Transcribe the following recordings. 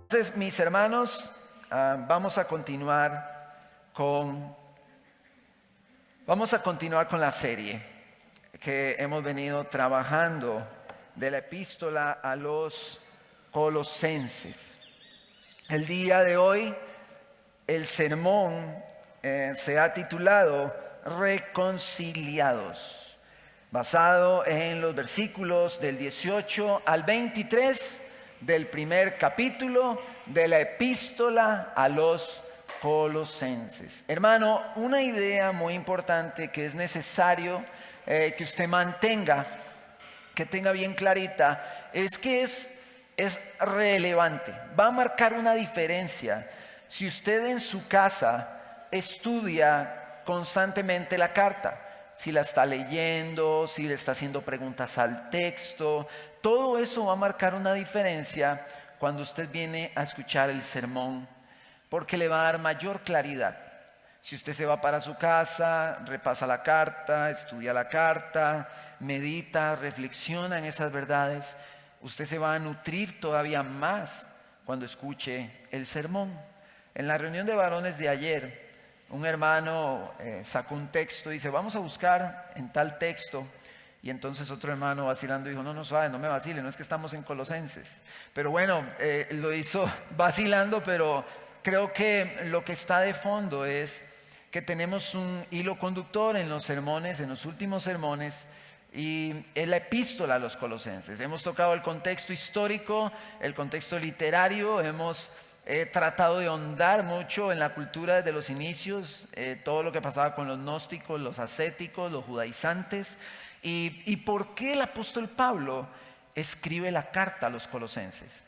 Entonces, mis hermanos, vamos a continuar con la serie que hemos venido trabajando de la epístola a los Colosenses. El día de hoy, el sermón se ha titulado Reconciliados, basado en los versículos del 18 al 23 del primer capítulo de la epístola a los Colosenses. Hermano, una idea muy importante que es necesario que usted mantenga, que tenga bien clarita, es que es relevante, va a marcar una diferencia si usted en su casa estudia constantemente la carta, si la está leyendo, si le está haciendo preguntas al texto. Todo eso va a marcar una diferencia cuando usted viene a escuchar el sermón, porque le va a dar mayor claridad. Si usted se va para su casa, repasa la carta, estudia la carta, medita, reflexiona en esas verdades, usted se va a nutrir todavía más cuando escuche el sermón. En la reunión de varones de ayer, un hermano sacó un texto y dice, vamos a buscar en tal texto. Y entonces otro hermano vacilando dijo, no suave, no me vacile, no es que estamos en Colosenses. Pero bueno, lo hizo vacilando, pero creo que lo que está de fondo es que tenemos un hilo conductor en los sermones, en los últimos sermones, y es la epístola a los Colosenses. Hemos tocado el contexto histórico, el contexto literario, hemos tratado de ahondar mucho en la cultura desde los inicios, todo lo que pasaba con los gnósticos, los ascéticos, los judaizantes. ¿Y por qué el apóstol Pablo escribe la carta a los Colosenses?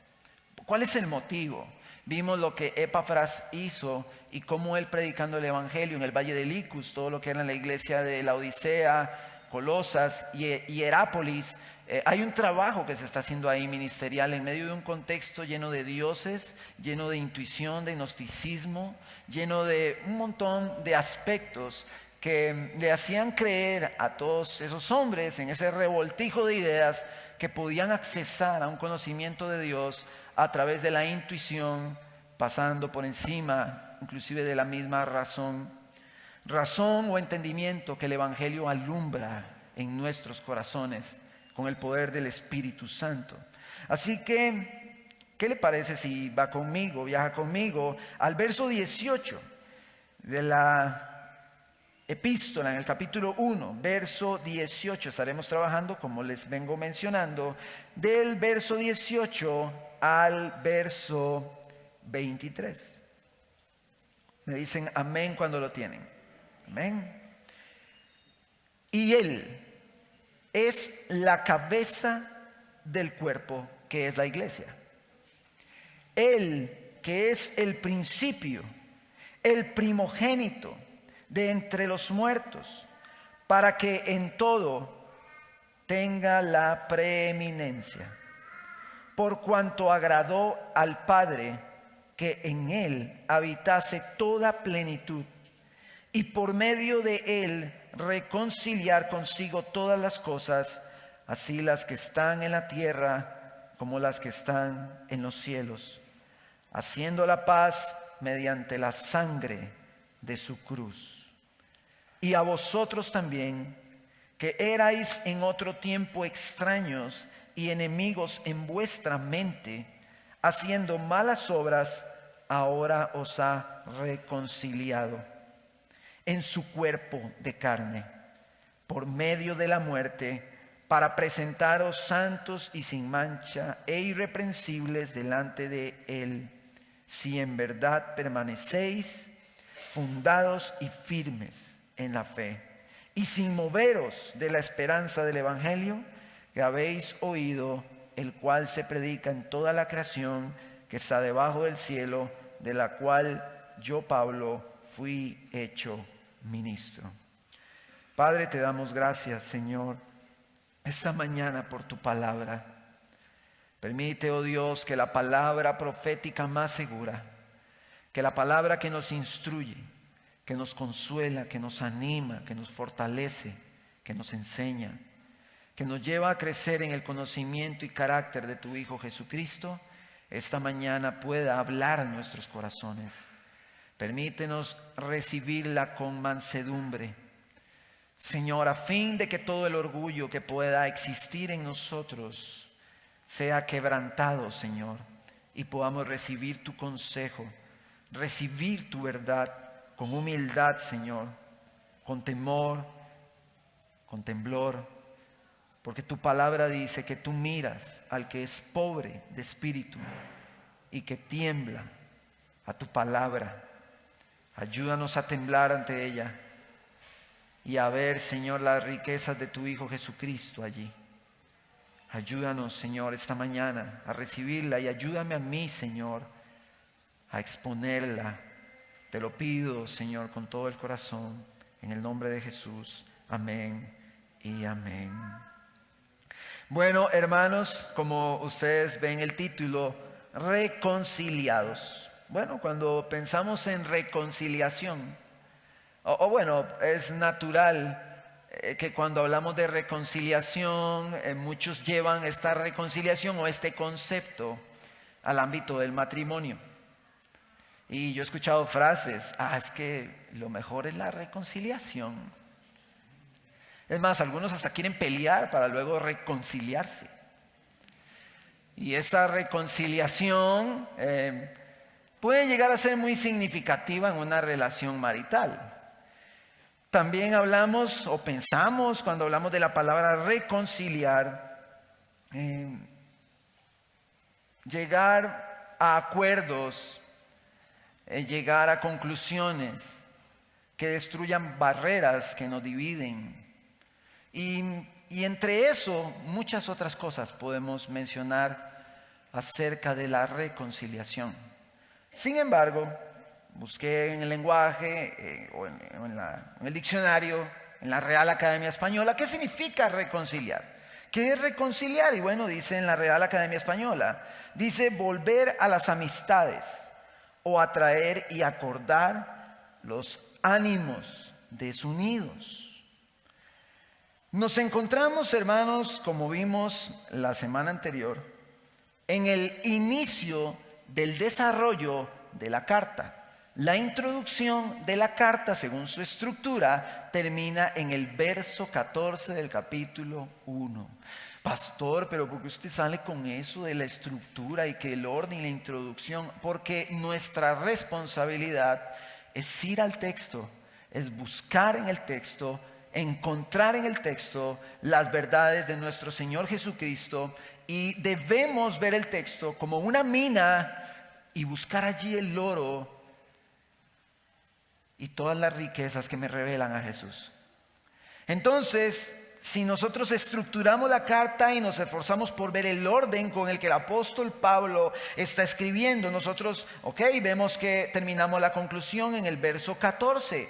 ¿Cuál es el motivo? Vimos lo que Epafras hizo y cómo él predicando el evangelio en el valle de Licus, todo lo que era en la iglesia de la Odisea, Colosas y Hierápolis. Hay un trabajo que se está haciendo ahí ministerial en medio de un contexto lleno de dioses, lleno de intuición, de gnosticismo, lleno de un montón de aspectos que le hacían creer a todos esos hombres en ese revoltijo de ideas que podían accesar a un conocimiento de Dios a través de la intuición, pasando por encima inclusive de la misma razón o entendimiento que el evangelio alumbra en nuestros corazones con el poder del Espíritu Santo. Así que, ¿qué le parece si viaja conmigo al verso 18 de la epístola, en el capítulo 1, verso 18? Estaremos trabajando, como les vengo mencionando, del verso 18 al verso 23. Me dicen amén cuando lo tienen. Amén. Y Él es la cabeza del cuerpo, que es la iglesia. Él que es el principio, el primogénito de entre los muertos, para que en todo tenga la preeminencia, por cuanto agradó al Padre que en él habitase toda plenitud, y por medio de él reconciliar consigo todas las cosas, así las que están en la tierra como las que están en los cielos, haciendo la paz mediante la sangre de su cruz. Y a vosotros también, que erais en otro tiempo extraños y enemigos en vuestra mente, haciendo malas obras, ahora os ha reconciliado en su cuerpo de carne, por medio de la muerte, para presentaros santos y sin mancha e irreprensibles delante de Él, si en verdad permanecéis fundados y firmes en la fe, y sin moveros de la esperanza del evangelio que habéis oído, el cual se predica en toda la creación que está debajo del cielo, de la cual yo, Pablo, fui hecho ministro. Padre, te damos gracias, Señor, esta mañana por tu palabra. Permite, oh Dios, que la palabra profética más segura, que la palabra que nos instruye, que nos consuela, que nos anima, que nos fortalece, que nos enseña, que nos lleva a crecer en el conocimiento y carácter de tu Hijo Jesucristo, esta mañana pueda hablar a nuestros corazones. Permítenos recibirla con mansedumbre, Señor, a fin de que todo el orgullo que pueda existir en nosotros sea quebrantado, Señor, y podamos recibir tu consejo, recibir tu verdad con humildad, Señor, con temor, con temblor, porque tu palabra dice que tú miras al que es pobre de espíritu y que tiembla a tu palabra. Ayúdanos a temblar ante ella y a ver, Señor, las riquezas de tu Hijo Jesucristo allí. Ayúdanos, Señor, esta mañana a recibirla y ayúdame a mí, Señor, a exponerla. Te lo pido, Señor, con todo el corazón, en el nombre de Jesús. Amén y amén. Bueno, hermanos, como ustedes ven el título, reconciliados. Bueno, cuando pensamos en reconciliación, bueno, es natural que cuando hablamos de reconciliación, muchos llevan esta reconciliación o este concepto al ámbito del matrimonio. Y yo he escuchado frases, es que lo mejor es la reconciliación. Es más, algunos hasta quieren pelear para luego reconciliarse. Y esa reconciliación puede llegar a ser muy significativa en una relación marital. También hablamos o pensamos cuando hablamos de la palabra reconciliar, llegar a acuerdos, llegar a conclusiones que destruyan barreras que nos dividen. Y entre eso, muchas otras cosas podemos mencionar acerca de la reconciliación. Sin embargo, busqué en el lenguaje o en el diccionario, en la Real Academia Española, ¿qué significa reconciliar? ¿Qué es reconciliar? Y bueno, dice en la Real Academia Española, dice volver a las amistades o atraer y acordar los ánimos desunidos. Nos encontramos, hermanos, como vimos la semana anterior, en el inicio del desarrollo de la carta. La introducción de la carta, según su estructura, termina en el verso 14 del capítulo 1. Pastor, pero ¿por qué usted sale con eso de la estructura y que el orden y la introducción? Porque nuestra responsabilidad es ir al texto, es buscar en el texto, encontrar en el texto las verdades de nuestro Señor Jesucristo, y debemos ver el texto como una mina y buscar allí el oro y todas las riquezas que me revelan a Jesús. Entonces, si nosotros estructuramos la carta y nos esforzamos por ver el orden con el que el apóstol Pablo está escribiendo, nosotros, vemos que terminamos la conclusión en el verso 14.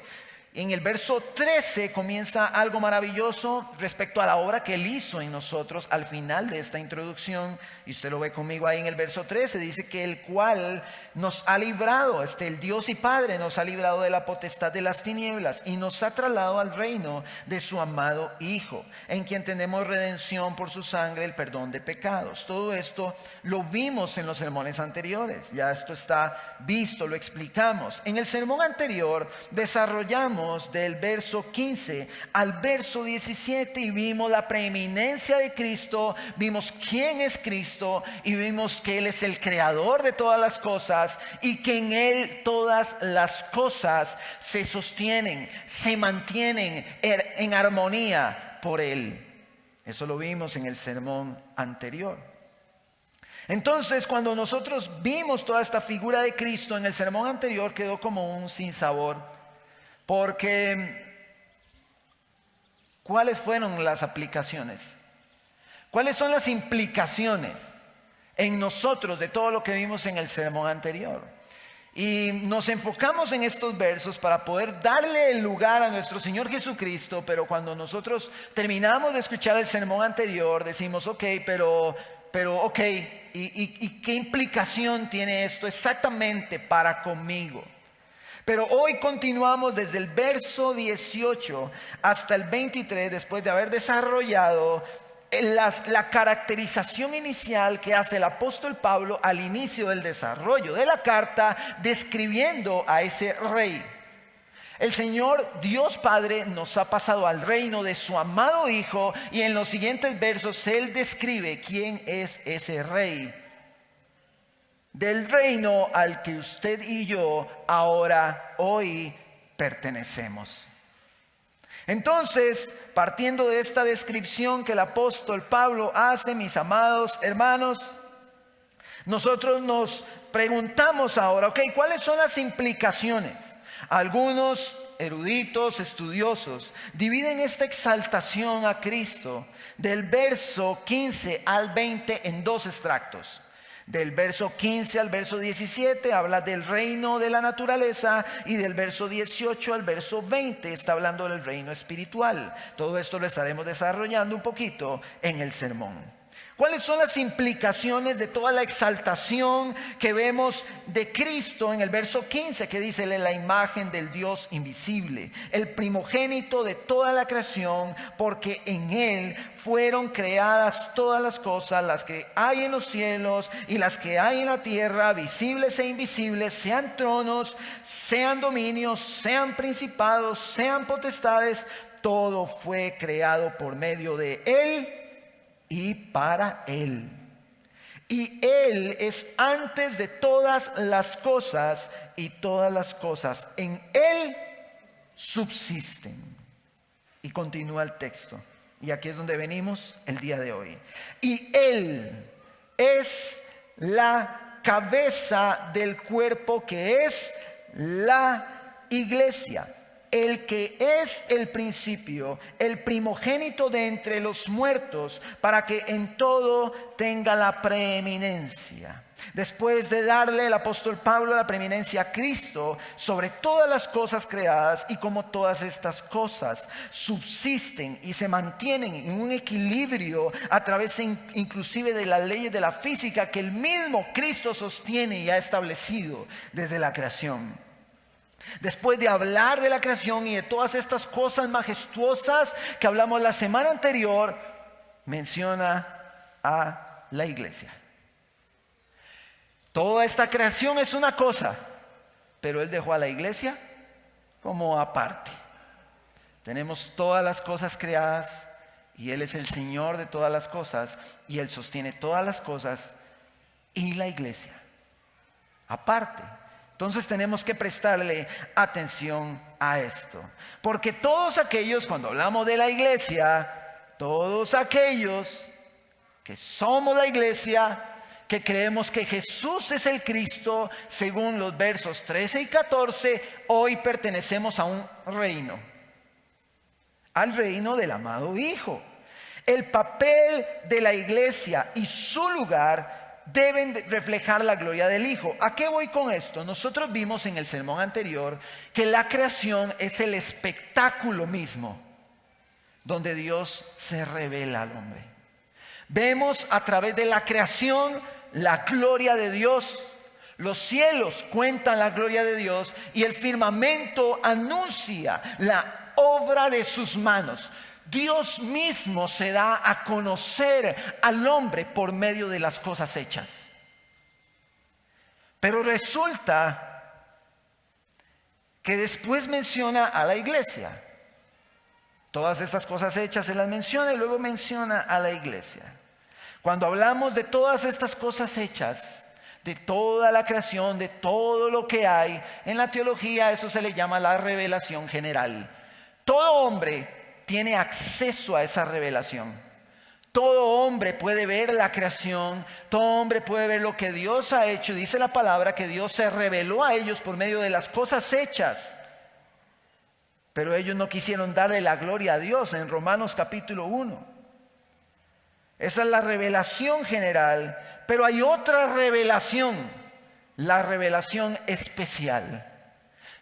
En el verso 13 comienza algo maravilloso respecto a la obra que Él hizo en nosotros al final de esta introducción. Y usted lo ve conmigo ahí en el verso 13. Dice que el cual nos ha librado, el Dios y Padre nos ha librado de la potestad de las tinieblas y nos ha trasladado al reino de su amado Hijo, en quien tenemos redención por su sangre, el perdón de pecados. Todo esto lo vimos en los sermones anteriores. Ya esto está visto, lo explicamos. En el sermón anterior desarrollamos del verso 15 al verso 17 y vimos la preeminencia de Cristo, vimos quién es Cristo y vimos que Él es el creador de todas las cosas y que en Él todas las cosas se sostienen, se mantienen en armonía por Él. Eso lo vimos en el sermón anterior. Entonces, cuando nosotros vimos toda esta figura de Cristo en el sermón anterior, quedó como un sinsabor. Porque, ¿cuáles fueron las aplicaciones? ¿Cuáles son las implicaciones en nosotros de todo lo que vimos en el sermón anterior? Y nos enfocamos en estos versos para poder darle el lugar a nuestro Señor Jesucristo, pero cuando nosotros terminamos de escuchar el sermón anterior, decimos, pero ok, ¿y qué implicación tiene esto exactamente para conmigo? Pero hoy continuamos desde el verso 18 hasta el 23, después de haber desarrollado la caracterización inicial que hace el apóstol Pablo al inicio del desarrollo de la carta, describiendo a ese rey. El Señor Dios Padre nos ha pasado al reino de su amado Hijo, y en los siguientes versos Él describe quién es ese rey, del reino al que usted y yo hoy pertenecemos. Entonces, partiendo de esta descripción que el apóstol Pablo hace, mis amados hermanos, nosotros nos preguntamos ahora, ¿cuáles son las implicaciones? Algunos eruditos, estudiosos, dividen esta exaltación a Cristo del verso 15 al 20 en dos extractos. Del verso 15 al verso 17 habla del reino de la naturaleza, y del verso 18 al verso 20 está hablando del reino espiritual. Todo esto lo estaremos desarrollando un poquito en el sermón. ¿Cuáles son las implicaciones de toda la exaltación que vemos de Cristo en el verso 15, que dice: la imagen del Dios invisible, el primogénito de toda la creación, porque en Él fueron creadas todas las cosas, las que hay en los cielos y las que hay en la tierra, visibles e invisibles, sean tronos, sean dominios, sean principados, sean potestades, todo fue creado por medio de Él y para Él. Y Él es antes de todas las cosas, y todas las cosas en Él subsisten. Y continúa el texto, y aquí es donde venimos el día de hoy. Y Él es la cabeza del cuerpo, que es la iglesia, el que es el principio, el primogénito de entre los muertos, para que en todo tenga la preeminencia. Después de darle el apóstol Pablo la preeminencia a Cristo sobre todas las cosas creadas, y como todas estas cosas subsisten y se mantienen en un equilibrio a través inclusive de las leyes de la física que el mismo Cristo sostiene y ha establecido desde la creación. Después de hablar de la creación y de todas estas cosas majestuosas que hablamos la semana anterior, menciona a la iglesia. Toda esta creación es una cosa, pero Él dejó a la iglesia como aparte. Tenemos todas las cosas creadas, y Él es el Señor de todas las cosas, y Él sostiene todas las cosas, y la iglesia aparte. Entonces tenemos que prestarle atención a esto, porque todos aquellos, cuando hablamos de la iglesia, todos aquellos que somos la iglesia, que creemos que Jesús es el Cristo, según los versos 13 y 14, hoy pertenecemos a un reino, al reino del amado Hijo. El papel de la iglesia y su lugar deben reflejar la gloria del Hijo. ¿A qué voy con esto? Nosotros vimos en el sermón anterior que la creación es el espectáculo mismo donde Dios se revela al hombre. Vemos a través de la creación la gloria de Dios. Los cielos cuentan la gloria de Dios, y el firmamento anuncia la obra de sus manos. Dios mismo se da a conocer al hombre por medio de las cosas hechas. Pero resulta que después menciona a la iglesia. Todas estas cosas hechas se las menciona, y luego menciona a la iglesia. Cuando hablamos de todas estas cosas hechas, de toda la creación, de todo lo que hay, en la teología eso se le llama la revelación general. Todo hombre tiene acceso a esa revelación. Todo hombre puede ver la creación, todo hombre puede ver lo que Dios ha hecho. Dice la palabra que Dios se reveló a ellos por medio de las cosas hechas, pero ellos no quisieron darle la gloria a Dios. En Romanos capítulo 1, esa es la revelación general. Pero hay otra revelación la revelación especial.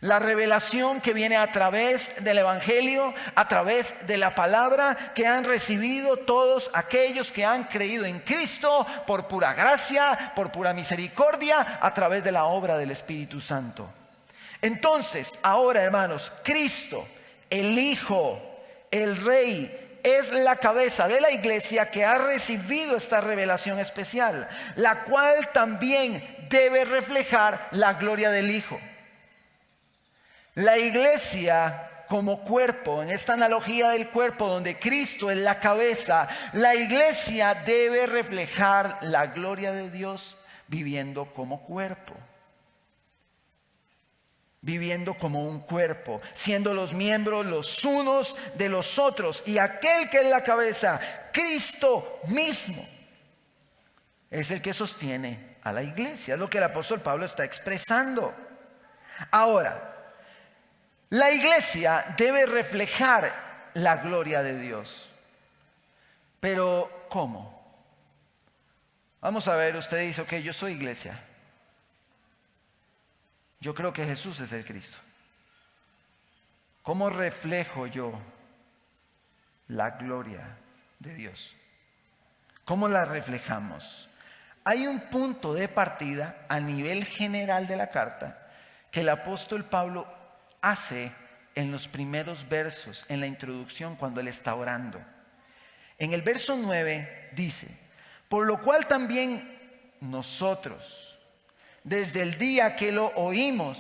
La revelación que viene a través del Evangelio, a través de la palabra que han recibido todos aquellos que han creído en Cristo por pura gracia, por pura misericordia, a través de la obra del Espíritu Santo. Entonces, ahora, hermanos, Cristo, el Hijo, el Rey, es la cabeza de la iglesia que ha recibido esta revelación especial, la cual también debe reflejar la gloria del Hijo. La iglesia como cuerpo, en esta analogía del cuerpo donde Cristo es la cabeza, la iglesia debe reflejar la gloria de Dios viviendo como cuerpo. Viviendo como un cuerpo, siendo los miembros los unos de los otros. Y aquel que es la cabeza, Cristo mismo, es el que sostiene a la iglesia. Es lo que el apóstol Pablo está expresando. Ahora, la iglesia debe reflejar la gloria de Dios. Pero, ¿cómo? Vamos a ver, usted dice, ok, yo soy iglesia. Yo creo que Jesús es el Cristo. ¿Cómo reflejo yo la gloria de Dios? ¿Cómo la reflejamos? Hay un punto de partida a nivel general de la carta que el apóstol Pablo hace en los primeros versos, en la introducción, cuando él está orando. En el verso 9 dice: por lo cual también nosotros, desde el día que lo oímos,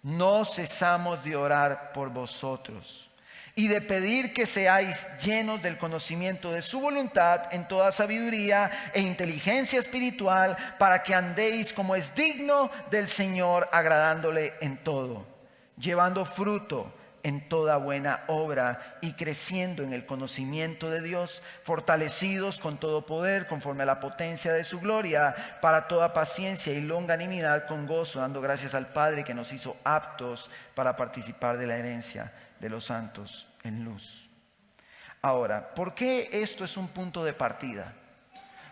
no cesamos de orar por vosotros y de pedir que seáis llenos del conocimiento de su voluntad en toda sabiduría e inteligencia espiritual, para que andéis como es digno del Señor, agradándole en todo, llevando fruto en toda buena obra y creciendo en el conocimiento de Dios, fortalecidos con todo poder conforme a la potencia de su gloria, para toda paciencia y longanimidad con gozo, dando gracias al Padre que nos hizo aptos para participar de la herencia de los santos en luz. Ahora, ¿por qué esto es un punto de partida?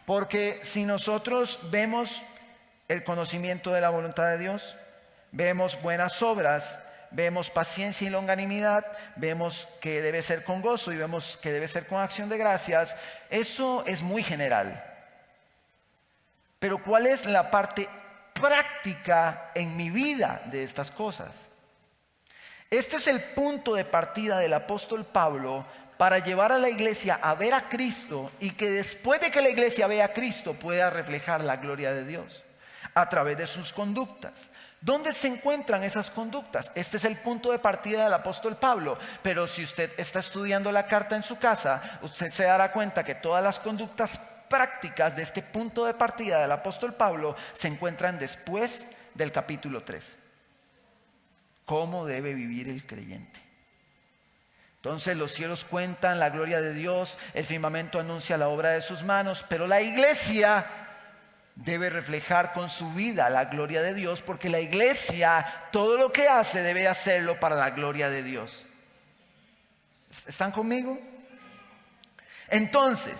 Porque si nosotros vemos el conocimiento de la voluntad de Dios, vemos buenas obras, vemos paciencia y longanimidad, vemos que debe ser con gozo y vemos que debe ser con acción de gracias, eso es muy general. Pero ¿cuál es la parte práctica en mi vida de estas cosas? Este es el punto de partida del apóstol Pablo para llevar a la iglesia a ver a Cristo, y que después de que la iglesia vea a Cristo pueda reflejar la gloria de Dios a través de sus conductas. ¿Dónde se encuentran esas conductas? Este es el punto de partida del apóstol Pablo. Pero si usted está estudiando la carta en su casa, usted se dará cuenta que todas las conductas prácticas de este punto de partida del apóstol Pablo se encuentran después del capítulo 3. ¿Cómo debe vivir el creyente? Entonces los cielos cuentan la gloria de Dios, el firmamento anuncia la obra de sus manos, pero la iglesia debe reflejar con su vida la gloria de Dios, porque la iglesia, todo lo que hace, debe hacerlo para la gloria de Dios. ¿Están conmigo? Entonces,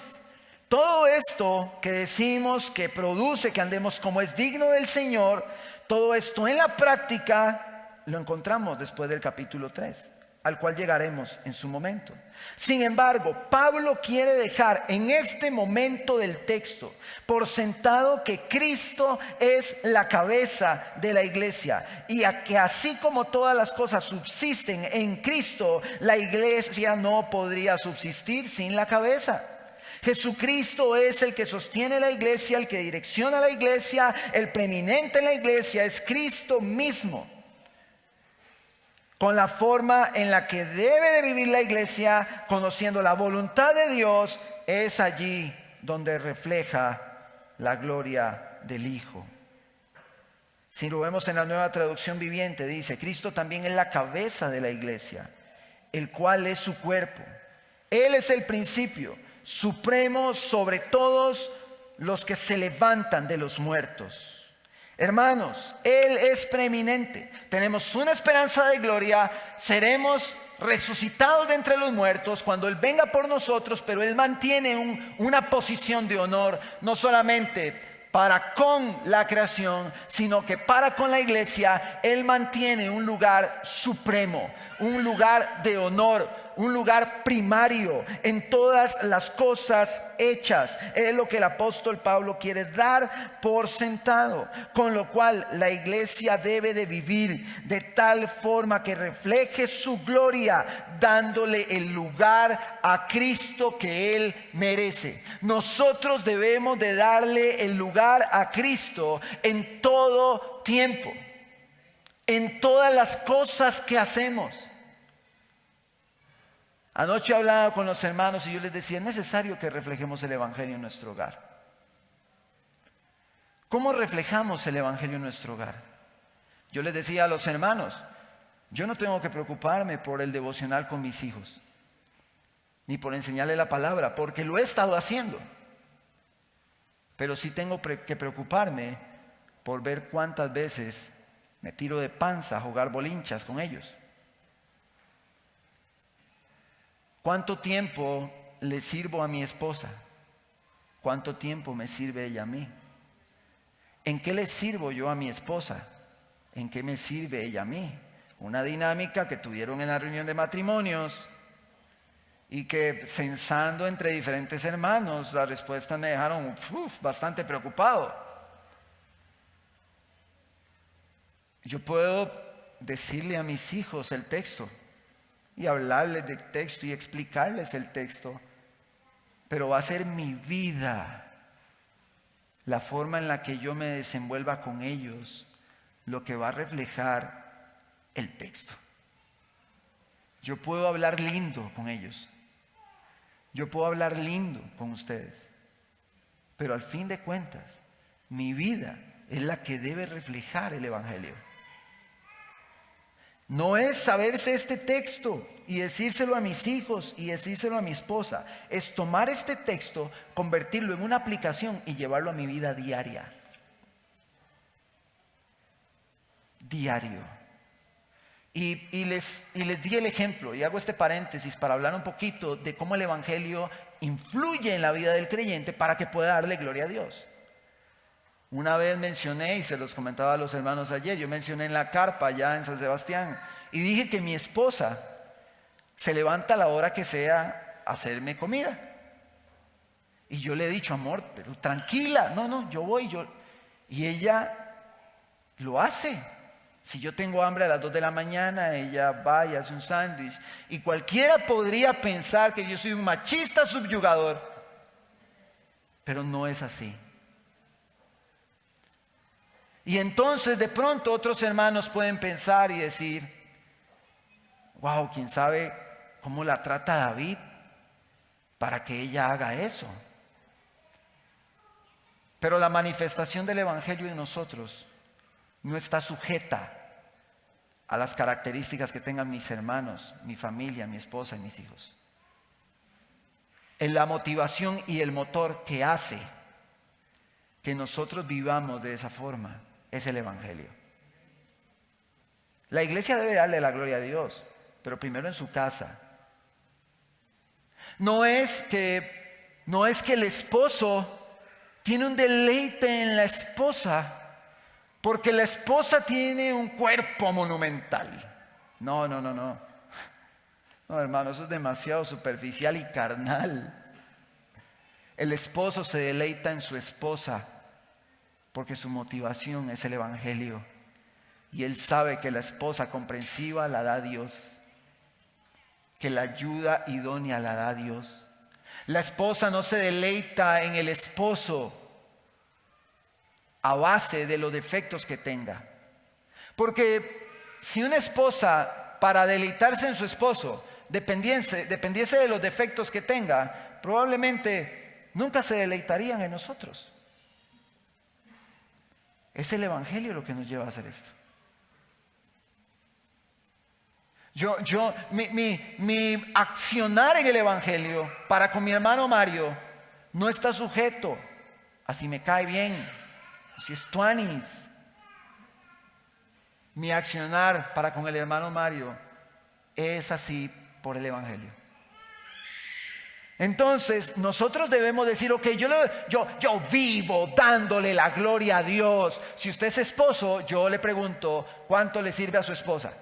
todo esto que decimos que produce que andemos como es digno del Señor, todo esto en la práctica lo encontramos después del capítulo 3, al cual llegaremos en su momento. Sin embargo, Pablo quiere dejar en este momento del texto por sentado que Cristo es la cabeza de la iglesia, y a que así como todas las cosas subsisten en Cristo, la iglesia no podría subsistir sin la cabeza. Jesucristo es el que sostiene la iglesia, el que direcciona la iglesia, el preeminente en la iglesia es Cristo mismo. Con la forma en la que debe de vivir la iglesia, conociendo la voluntad de Dios, es allí donde refleja la gloria del Hijo. Si lo vemos en la Nueva Traducción Viviente, dice: Cristo también es la cabeza de la iglesia, el cual es su cuerpo. Él es el principio supremo sobre todos los que se levantan de los muertos. Hermanos, Él es preeminente. Tenemos una esperanza de gloria. Seremos resucitados de entre los muertos cuando Él venga por nosotros, pero Él mantiene una posición de honor, no solamente para con la creación, sino que para con la iglesia Él mantiene un lugar supremo, un lugar de honor, un lugar primario en todas las cosas hechas. Es lo que el apóstol Pablo quiere dar por sentado, con lo cual la iglesia debe de vivir de tal forma que refleje su gloria, dándole el lugar a Cristo que Él merece. Nosotros debemos de darle el lugar a Cristo en todo tiempo, en todas las cosas que hacemos. Anoche hablaba con los hermanos y yo les decía, es necesario que reflejemos el evangelio en nuestro hogar. ¿Cómo reflejamos el evangelio en nuestro hogar? Yo les decía a los hermanos, yo no tengo que preocuparme por el devocional con mis hijos, ni por enseñarles la palabra, porque lo he estado haciendo. Pero sí tengo que preocuparme por ver cuántas veces me tiro de panza a jugar bolinchas con ellos. ¿Cuánto tiempo le sirvo a mi esposa? ¿Cuánto tiempo me sirve ella a mí? ¿En qué le sirvo yo a mi esposa? ¿En qué me sirve ella a mí? Una dinámica que tuvieron en la reunión de matrimonios y que censando entre diferentes hermanos, las respuestas me dejaron bastante preocupado. Yo puedo decirle a mis hijos el texto y hablarles del texto y explicarles el texto, pero va a ser mi vida, la forma en la que yo me desenvuelva con ellos, lo que va a reflejar el texto. Yo puedo hablar lindo con ellos, yo puedo hablar lindo con ustedes, pero al fin de cuentas, mi vida es la que debe reflejar el evangelio. No es saberse este texto y decírselo a mis hijos y decírselo a mi esposa. Es tomar este texto, convertirlo en una aplicación y llevarlo a mi vida diaria. Diario. Y les di el ejemplo, y hago este paréntesis para hablar un poquito de cómo el evangelio influye en la vida del creyente para que pueda darle gloria a Dios. Una vez mencioné, y se los comentaba a los hermanos ayer, yo mencioné en la carpa allá en San Sebastián, y dije que mi esposa se levanta a la hora que sea a hacerme comida. Y yo le he dicho, amor, pero tranquila, no, yo voy, y ella lo hace. Si yo tengo hambre a las 2 de la mañana, ella va y hace un sándwich. Y cualquiera podría pensar que yo soy un machista subyugador, pero no es así. Y entonces de pronto otros hermanos pueden pensar y decir, wow, quién sabe cómo la trata David para que ella haga eso. Pero la manifestación del evangelio en nosotros no está sujeta a las características que tengan mis hermanos, mi familia, mi esposa y mis hijos. En la motivación y el motor que hace que nosotros vivamos de esa forma es el evangelio. La iglesia debe darle la gloria a Dios, pero primero en su casa. No es que el esposo tiene un deleite en la esposa porque la esposa tiene un cuerpo monumental. No, hermano, eso es demasiado superficial y carnal. El esposo se deleita en su esposa porque su motivación es el evangelio. Y él sabe que la esposa comprensiva la da Dios, que la ayuda idónea la da Dios. La esposa no se deleita en el esposo a base de los defectos que tenga. Porque si una esposa, para deleitarse en su esposo, dependiese de los defectos que tenga, probablemente nunca se deleitarían en nosotros. Es el evangelio lo que nos lleva a hacer esto. Mi accionar en el evangelio para con mi hermano Mario no está sujeto a si me cae bien, si es tuanis. Mi accionar para con el hermano Mario es así por el evangelio. Entonces nosotros debemos decir, ok, yo vivo dándole la gloria a Dios. Si usted es esposo, yo le pregunto, ¿cuánto le sirve a su esposa?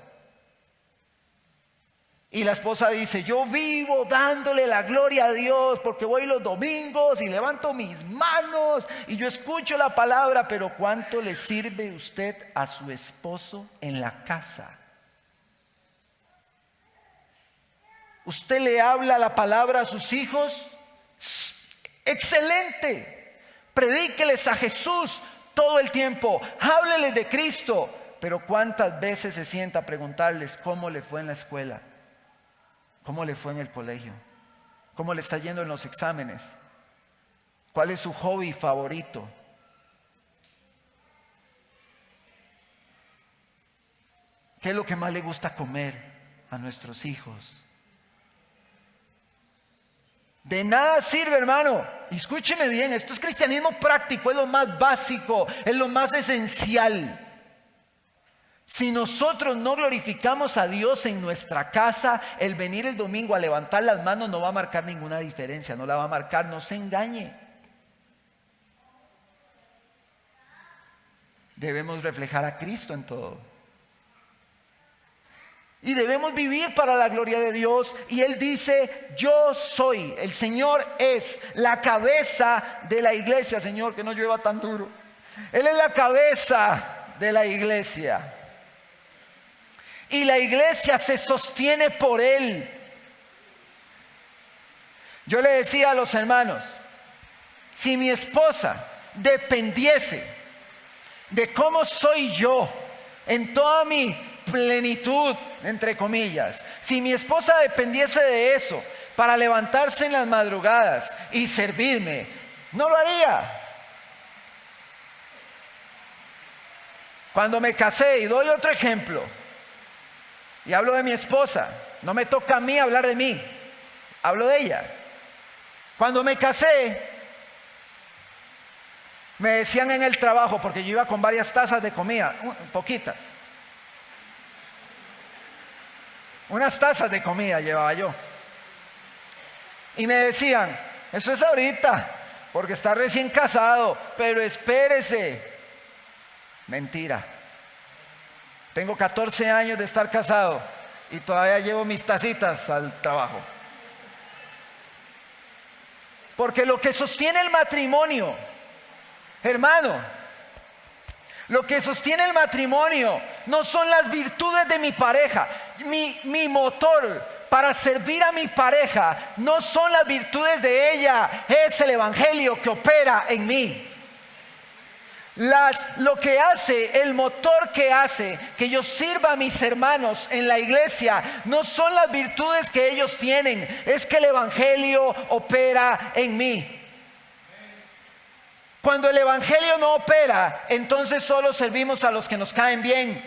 Y la esposa dice, yo vivo dándole la gloria a Dios porque voy los domingos y levanto mis manos y yo escucho la palabra. Pero ¿cuánto le sirve usted a su esposo en la casa? ¿Usted le habla la palabra a sus hijos? ¡Excelente! Predíqueles a Jesús todo el tiempo. Hábleles de Cristo. Pero ¿cuántas veces se sienta a preguntarles cómo le fue en la escuela? ¿Cómo le fue en el colegio? ¿Cómo le está yendo en los exámenes? ¿Cuál es su hobby favorito? ¿Qué es lo que más le gusta comer a nuestros hijos? De nada sirve, hermano. Escúcheme bien, esto es cristianismo práctico, es lo más básico, es lo más esencial. Si nosotros no glorificamos a Dios en nuestra casa, el venir el domingo a levantar las manos no va a marcar ninguna diferencia, no la va a marcar, no se engañe. Debemos reflejar a Cristo en todo. Y debemos vivir para la gloria de Dios. Y Él dice, yo soy, el Señor es la cabeza de la iglesia. Señor, que no llueva tan duro. Él es la cabeza de la iglesia. Y la iglesia se sostiene por Él. Yo le decía a los hermanos, si mi esposa dependiese de cómo soy yo en toda mi plenitud, entre comillas, si mi esposa dependiese de eso para levantarse en las madrugadas y servirme, no lo haría. Cuando me casé, y doy otro ejemplo, y hablo de mi esposa, no me toca a mí hablar de mí, hablo de ella. Cuando me casé, me decían en el trabajo, porque yo iba con varias tazas de comida, poquitas, unas tazas de comida llevaba yo, y me decían, eso es ahorita, porque está recién casado, pero espérese. Mentira. Tengo 14 años de estar casado y todavía llevo mis tacitas al trabajo. Porque lo que sostiene el matrimonio, hermano, lo que sostiene el matrimonio no son las virtudes de mi pareja. Mi motor para servir a mi pareja no son las virtudes de ella, es el evangelio que opera en mí. Lo que hace, el motor que hace que yo sirva a mis hermanos en la iglesia no son las virtudes que ellos tienen, es que el evangelio opera en mí. Cuando el evangelio no opera, entonces solo servimos a los que nos caen bien,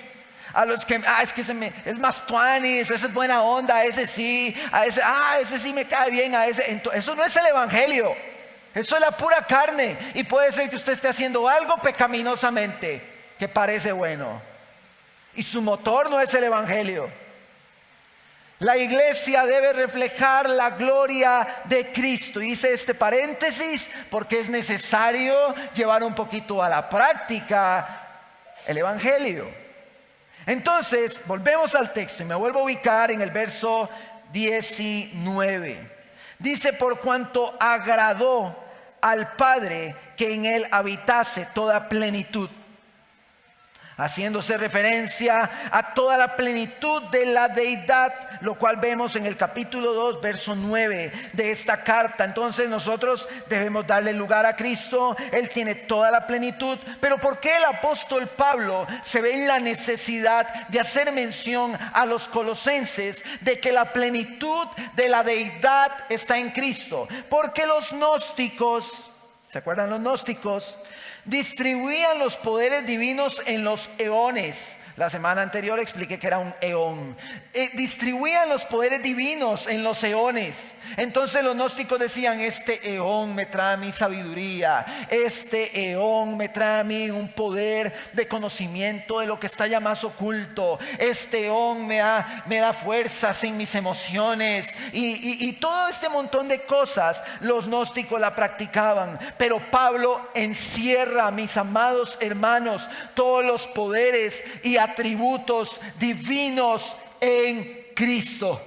a los que, es que es más tuanis, ese es buena onda, ese sí, ese sí me cae bien, eso no es el evangelio. Eso es la pura carne. Y puede ser que usted esté haciendo algo pecaminosamente que parece bueno, y su motor no es el evangelio. La iglesia debe reflejar la gloria de Cristo. Hice este paréntesis porque es necesario llevar un poquito a la práctica el evangelio. Entonces, volvemos al texto y me vuelvo a ubicar en el verso 19. Dice, por cuanto agradó al Padre que en él habitase toda plenitud, haciéndose referencia a toda la plenitud de la deidad, lo cual vemos en el capítulo 2, verso 9 de esta carta. Entonces nosotros debemos darle lugar a Cristo. Él tiene toda la plenitud. Pero ¿por qué el apóstol Pablo se ve en la necesidad de hacer mención a los colosenses de que la plenitud de la deidad está en Cristo? Porque los gnósticos, ¿se acuerdan los gnósticos? Distribuían los poderes divinos en los eones, La semana anterior expliqué que era un eón. Distribuían los poderes divinos en los eones. Entonces los gnósticos decían: este eón me trae a mí sabiduría, este eón me trae a mí un poder de conocimiento de lo que está ya más oculto, este eón me da fuerzas en mis emociones, y todo este montón de cosas los gnósticos la practicaban. Pero Pablo encierra, mis amados hermanos, todos los poderes y atributos divinos en Cristo.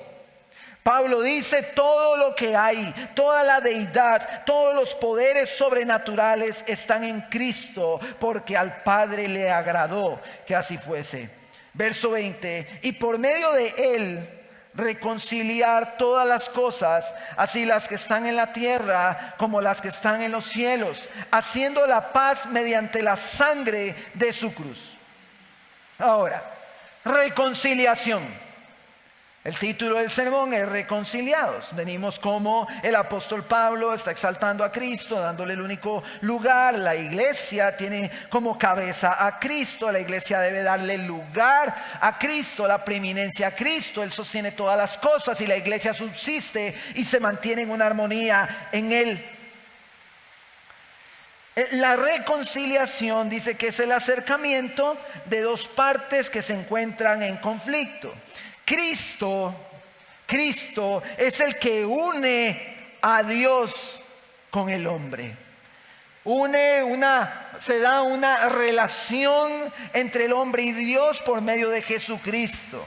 Pablo dice: todo lo que hay, toda la deidad, todos los poderes sobrenaturales están en Cristo, porque al Padre le agradó que así fuese. Verso 20: y por medio de Él reconciliar todas las cosas, así las que están en la tierra como las que están en los cielos, haciendo la paz mediante la sangre de su cruz. Ahora, reconciliación. El título del sermón es Reconciliados. Venimos como el apóstol Pablo está exaltando a Cristo, dándole el único lugar. La iglesia tiene como cabeza a Cristo. La iglesia debe darle lugar a Cristo, la preeminencia a Cristo. Él sostiene todas las cosas y la iglesia subsiste y se mantiene en una armonía en Él. La reconciliación dice que es el acercamiento de dos partes que se encuentran en conflicto. Cristo es el que une a Dios con el hombre. Se da una relación entre el hombre y Dios por medio de Jesucristo.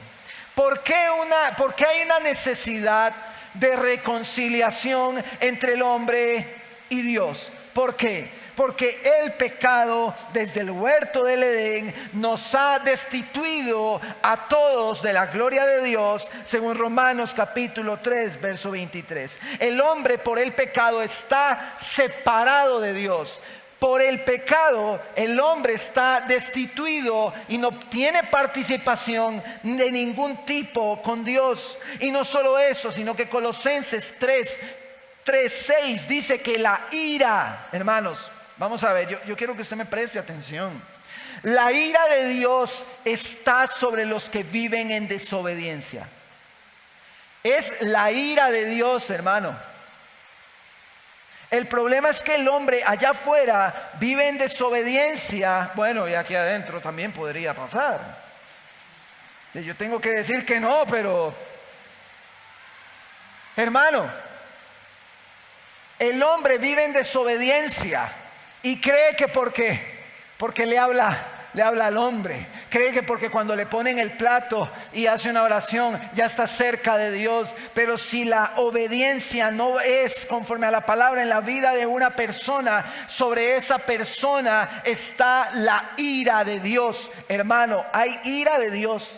¿Por qué hay una necesidad de reconciliación entre el hombre y Dios? ¿Por qué? Porque el pecado desde el huerto del Edén nos ha destituido a todos de la gloria de Dios, según Romanos capítulo 3 verso 23. El hombre por el pecado está separado de Dios. Por el pecado el hombre está destituido y no tiene participación de ningún tipo con Dios. Y no solo eso, sino que Colosenses 3:6 dice que la ira, hermanos, vamos a ver, yo quiero que usted me preste atención. La ira de Dios está sobre los que viven en desobediencia. Es la ira de Dios, hermano. El problema es que el hombre allá afuera vive en desobediencia. Bueno, y aquí adentro también podría pasar. Yo tengo que decir que no, pero hermano, el hombre vive en desobediencia y cree que porque le habla al hombre, cree que porque cuando le ponen el plato y hace una oración ya está cerca de Dios. Pero si la obediencia no es conforme a la palabra en la vida de una persona, sobre esa persona está la ira de Dios. Hermano, hay ira de Dios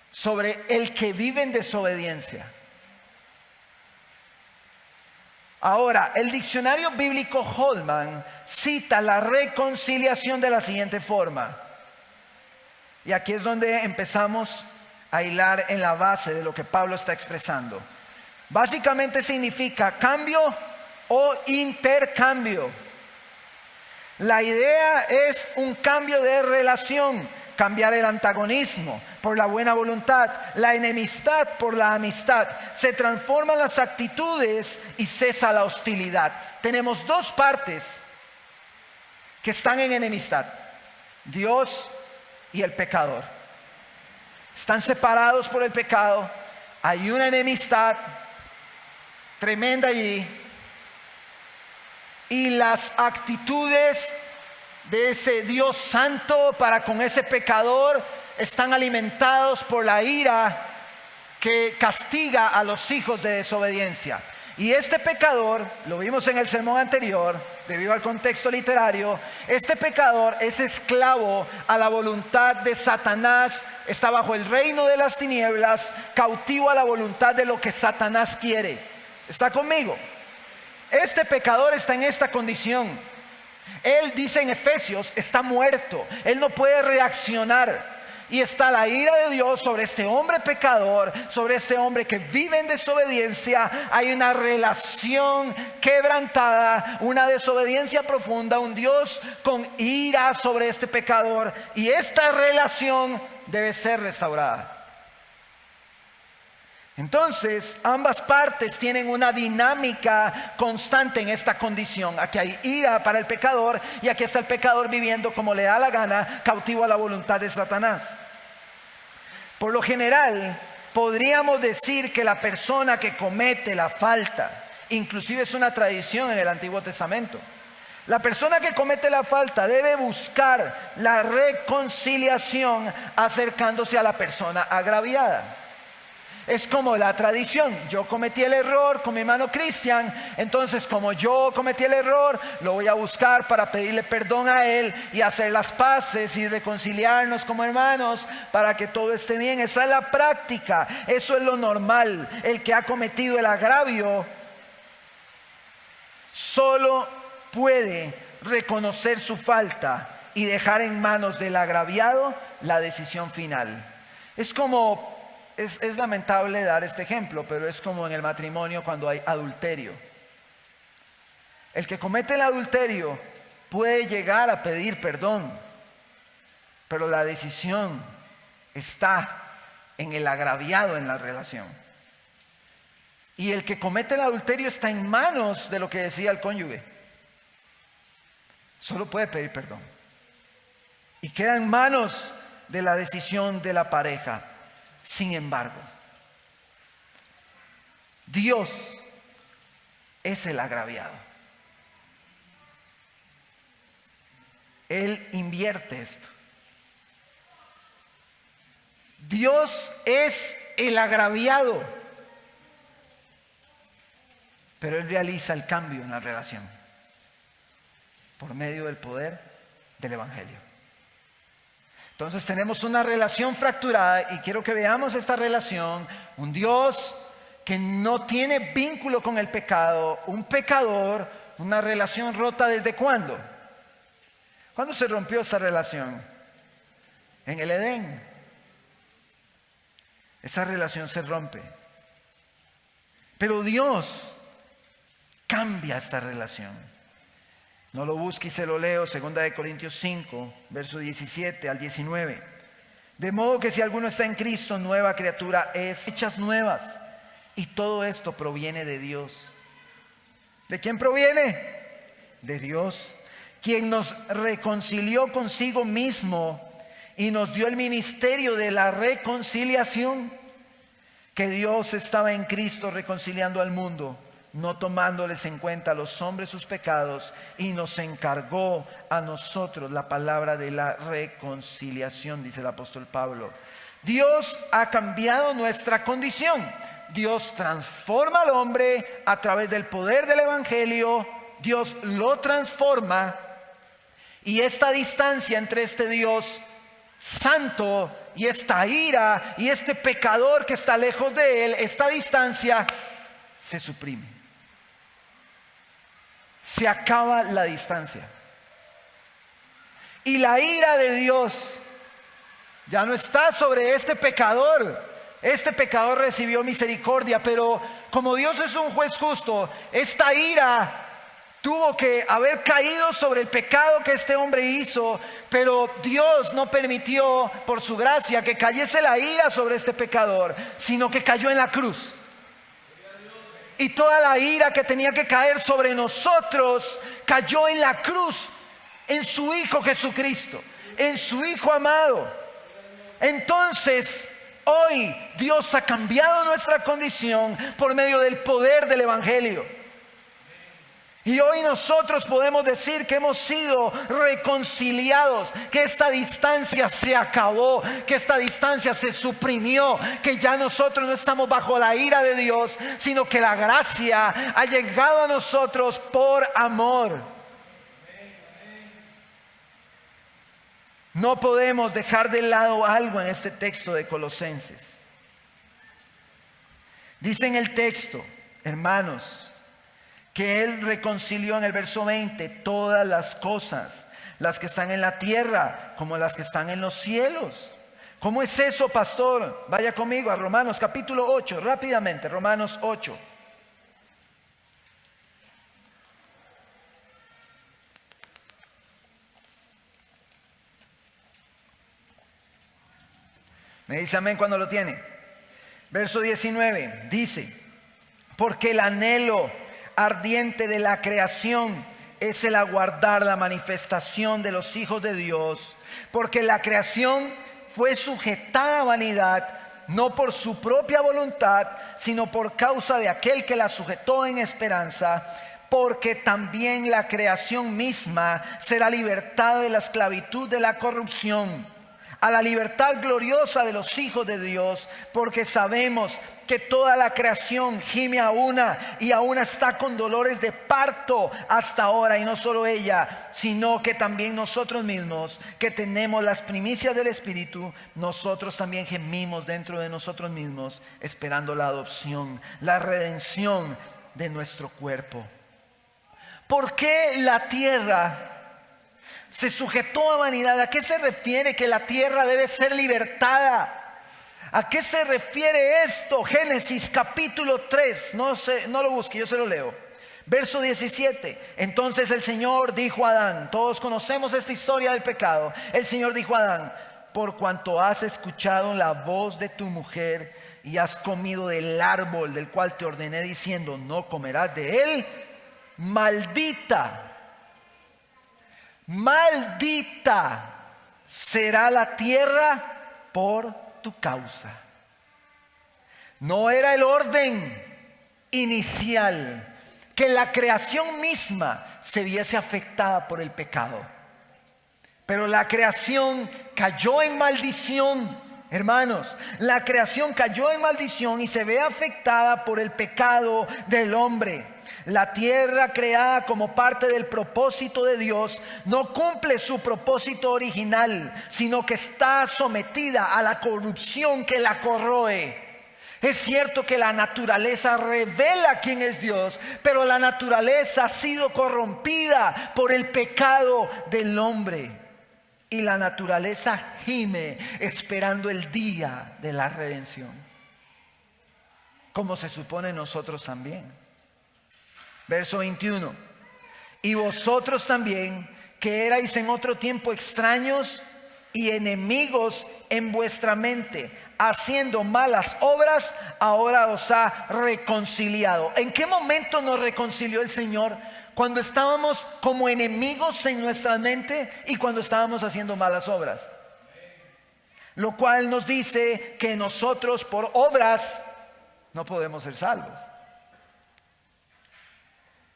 sobre el que vive en desobediencia. Ahora, el diccionario bíblico Holman cita la reconciliación de la siguiente forma. Y aquí es donde empezamos a hilar en la base de lo que Pablo está expresando. Básicamente significa cambio o intercambio. La idea es un cambio de relación, cambiar el antagonismo por la buena voluntad, la enemistad por la amistad. Se transforman las actitudes y cesa la hostilidad. Tenemos dos partes que están en enemistad: Dios y el pecador. Están separados por el pecado. Hay una enemistad tremenda allí. Y las actitudes de ese Dios santo para con ese pecador están alimentados por la ira que castiga a los hijos de desobediencia. Y este pecador, lo vimos en el sermón anterior, debido al contexto literario, este pecador es esclavo a la voluntad de Satanás, está bajo el reino de las tinieblas, cautivo a la voluntad de lo que Satanás quiere. ¿Está conmigo? Este pecador está en esta condición. Él, dice en Efesios, está muerto. Él no puede reaccionar. y está la ira de Dios sobre este hombre pecador, sobre este hombre que vive en desobediencia. Hay una relación quebrantada, una desobediencia profunda, un Dios con ira sobre este pecador, y esta relación debe ser restaurada. Entonces, ambas partes tienen una dinámica constante en esta condición. Aquí hay ira para el pecador y aquí está el pecador viviendo como le da la gana, cautivo a la voluntad de Satanás. Por lo general, podríamos decir que la persona que comete la falta, inclusive es una tradición en el Antiguo Testamento, la persona que comete la falta debe buscar la reconciliación acercándose a la persona agraviada. Es como la tradición: yo cometí el error con mi hermano Cristian, entonces como yo cometí el error, lo voy a buscar para pedirle perdón a él y hacer las paces y reconciliarnos como hermanos para que todo esté bien. Esa es la práctica, eso es lo normal. El que ha cometido el agravio solo puede reconocer su falta y dejar en manos del agraviado la decisión final. Es lamentable dar este ejemplo, pero es como en el matrimonio cuando hay adulterio. El que comete el adulterio puede llegar a pedir perdón, pero la decisión está en el agraviado en la relación. Y el que comete el adulterio está en manos de lo que decía el cónyuge. Solo puede pedir perdón. Y queda en manos de la decisión de la pareja. Sin embargo, Dios es el agraviado. Él invierte esto. Dios es el agraviado, pero Él realiza el cambio en la relación por medio del poder del Evangelio. Entonces tenemos una relación fracturada y quiero que veamos esta relación. Un Dios que no tiene vínculo con el pecado, un pecador, una relación rota. ¿Desde cuándo? ¿Cuándo se rompió esa relación? En el Edén. Esa relación se rompe. Pero Dios cambia esta relación. No lo busque y se lo leo, 2 Corintios 5, verso 17 al 19. De modo que si alguno está en Cristo, nueva criatura es, hechas nuevas. Y todo esto proviene de Dios. ¿De quién proviene? De Dios, quien nos reconcilió consigo mismo y nos dio el ministerio de la reconciliación. Que Dios estaba en Cristo reconciliando al mundo, no tomándoles en cuenta a los hombres sus pecados, y nos encargó a nosotros la palabra de la reconciliación, dice el apóstol Pablo. Dios ha cambiado nuestra condición. Dios transforma al hombre a través del poder del Evangelio. Dios lo transforma, y esta distancia entre este Dios santo y esta ira y este pecador que está lejos de Él, esta distancia se suprime. Se acaba la distancia. Y la ira de Dios ya no está sobre este pecador. Este pecador recibió misericordia, pero como Dios es un juez justo, esta ira tuvo que haber caído sobre el pecado que este hombre hizo, pero Dios no permitió por su gracia que cayese la ira sobre este pecador, sino que cayó en la cruz. Y toda la ira que tenía que caer sobre nosotros cayó en la cruz, en su Hijo Jesucristo, en su Hijo amado. Entonces, hoy Dios ha cambiado nuestra condición por medio del poder del Evangelio. Y hoy nosotros podemos decir que hemos sido reconciliados, que esta distancia se acabó, que esta distancia se suprimió, que ya nosotros no estamos bajo la ira de Dios, sino que la gracia ha llegado a nosotros por amor. No podemos dejar de lado algo en este texto de Colosenses. Dice en el texto, hermanos, que Él reconcilió en el verso 20 todas las cosas, las que están en la tierra como las que están en los cielos, ¿Cómo es eso, pastor? Vaya conmigo a Romanos capítulo 8, rápidamente, Romanos 8. Me dice amén cuando lo tiene. Verso 19 dice: porque el anhelo ardiente de la creación es el aguardar la manifestación de los hijos de Dios, porque la creación fue sujetada a vanidad, no por su propia voluntad, sino por causa de aquel que la sujetó en esperanza, porque también la creación misma será libertada de la esclavitud de la corrupción a la libertad gloriosa de los hijos de Dios, porque sabemos que toda la creación gime a una y aún está con dolores de parto hasta ahora, y no solo ella, sino que también nosotros mismos, que tenemos las primicias del Espíritu, nosotros también gemimos dentro de nosotros mismos, esperando la adopción, la redención de nuestro cuerpo. ¿Por qué la tierra se sujetó a vanidad? ¿A qué se refiere que la tierra debe ser libertada? ¿A qué se refiere esto? Génesis capítulo 3, no lo busque, yo se lo leo. Verso 17. Entonces el Señor dijo a Adán, todos conocemos esta historia del pecado. El Señor dijo a Adán: por cuanto has escuchado la voz de tu mujer y has comido del árbol del cual te ordené diciendo, no comerás de él, maldita será la tierra por tu causa. No era el orden inicial que la creación misma se viese afectada por el pecado, pero la creación cayó en maldición. Hermanos, la creación cayó en maldición y se ve afectada por el pecado del hombre. La tierra, creada como parte del propósito de Dios, no cumple su propósito original, sino que está sometida a la corrupción que la corroe. Es cierto que la naturaleza revela quién es Dios, pero la naturaleza ha sido corrompida por el pecado del hombre. Y la naturaleza gime esperando el día de la redención, como se supone nosotros también. Verso 21. Y vosotros también, que erais en otro tiempo extraños y enemigos en vuestra mente, haciendo malas obras, ahora os ha reconciliado. ¿En qué momento nos reconcilió el Señor? Cuando estábamos como enemigos en nuestra mente y cuando estábamos haciendo malas obras. Lo cual nos dice que nosotros por obras no podemos ser salvos.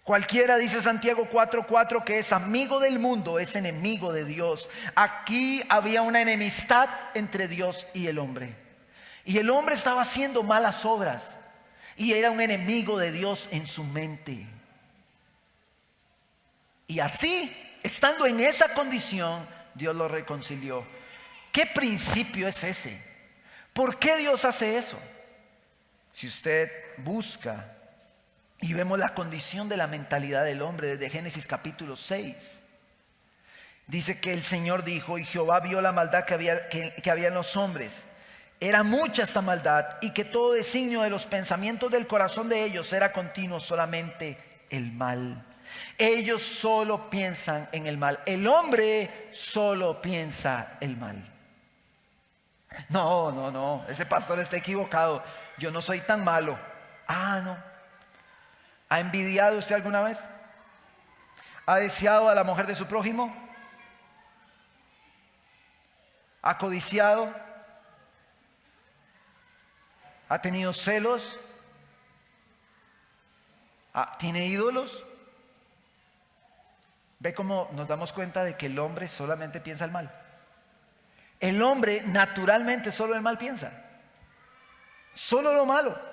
Cualquiera, dice Santiago 4:4, que es amigo del mundo es enemigo de Dios. Aquí había una enemistad entre Dios y el hombre. Y el hombre estaba haciendo malas obras y era un enemigo de Dios en su mente. Y así, estando en esa condición, Dios lo reconcilió. ¿Qué principio es ese? ¿Por qué Dios hace eso? Si usted busca y vemos la condición de la mentalidad del hombre desde Génesis capítulo 6. Dice que el Señor dijo, y Jehová vio la maldad que había en los hombres. Era mucha esta maldad, y que todo designio de los pensamientos del corazón de ellos era continuo solamente el mal. Ellos solo piensan en el mal. El hombre solo piensa el mal. No, ese pastor está equivocado. Yo no soy tan malo. No. ¿Ha envidiado usted alguna vez? ¿Ha deseado a la mujer de su prójimo? ¿Ha codiciado? ¿Ha tenido celos? ¿Tiene ídolos? ¿Ve cómo nos damos cuenta de que el hombre solamente piensa el mal? El hombre naturalmente solo el mal piensa. Solo lo malo.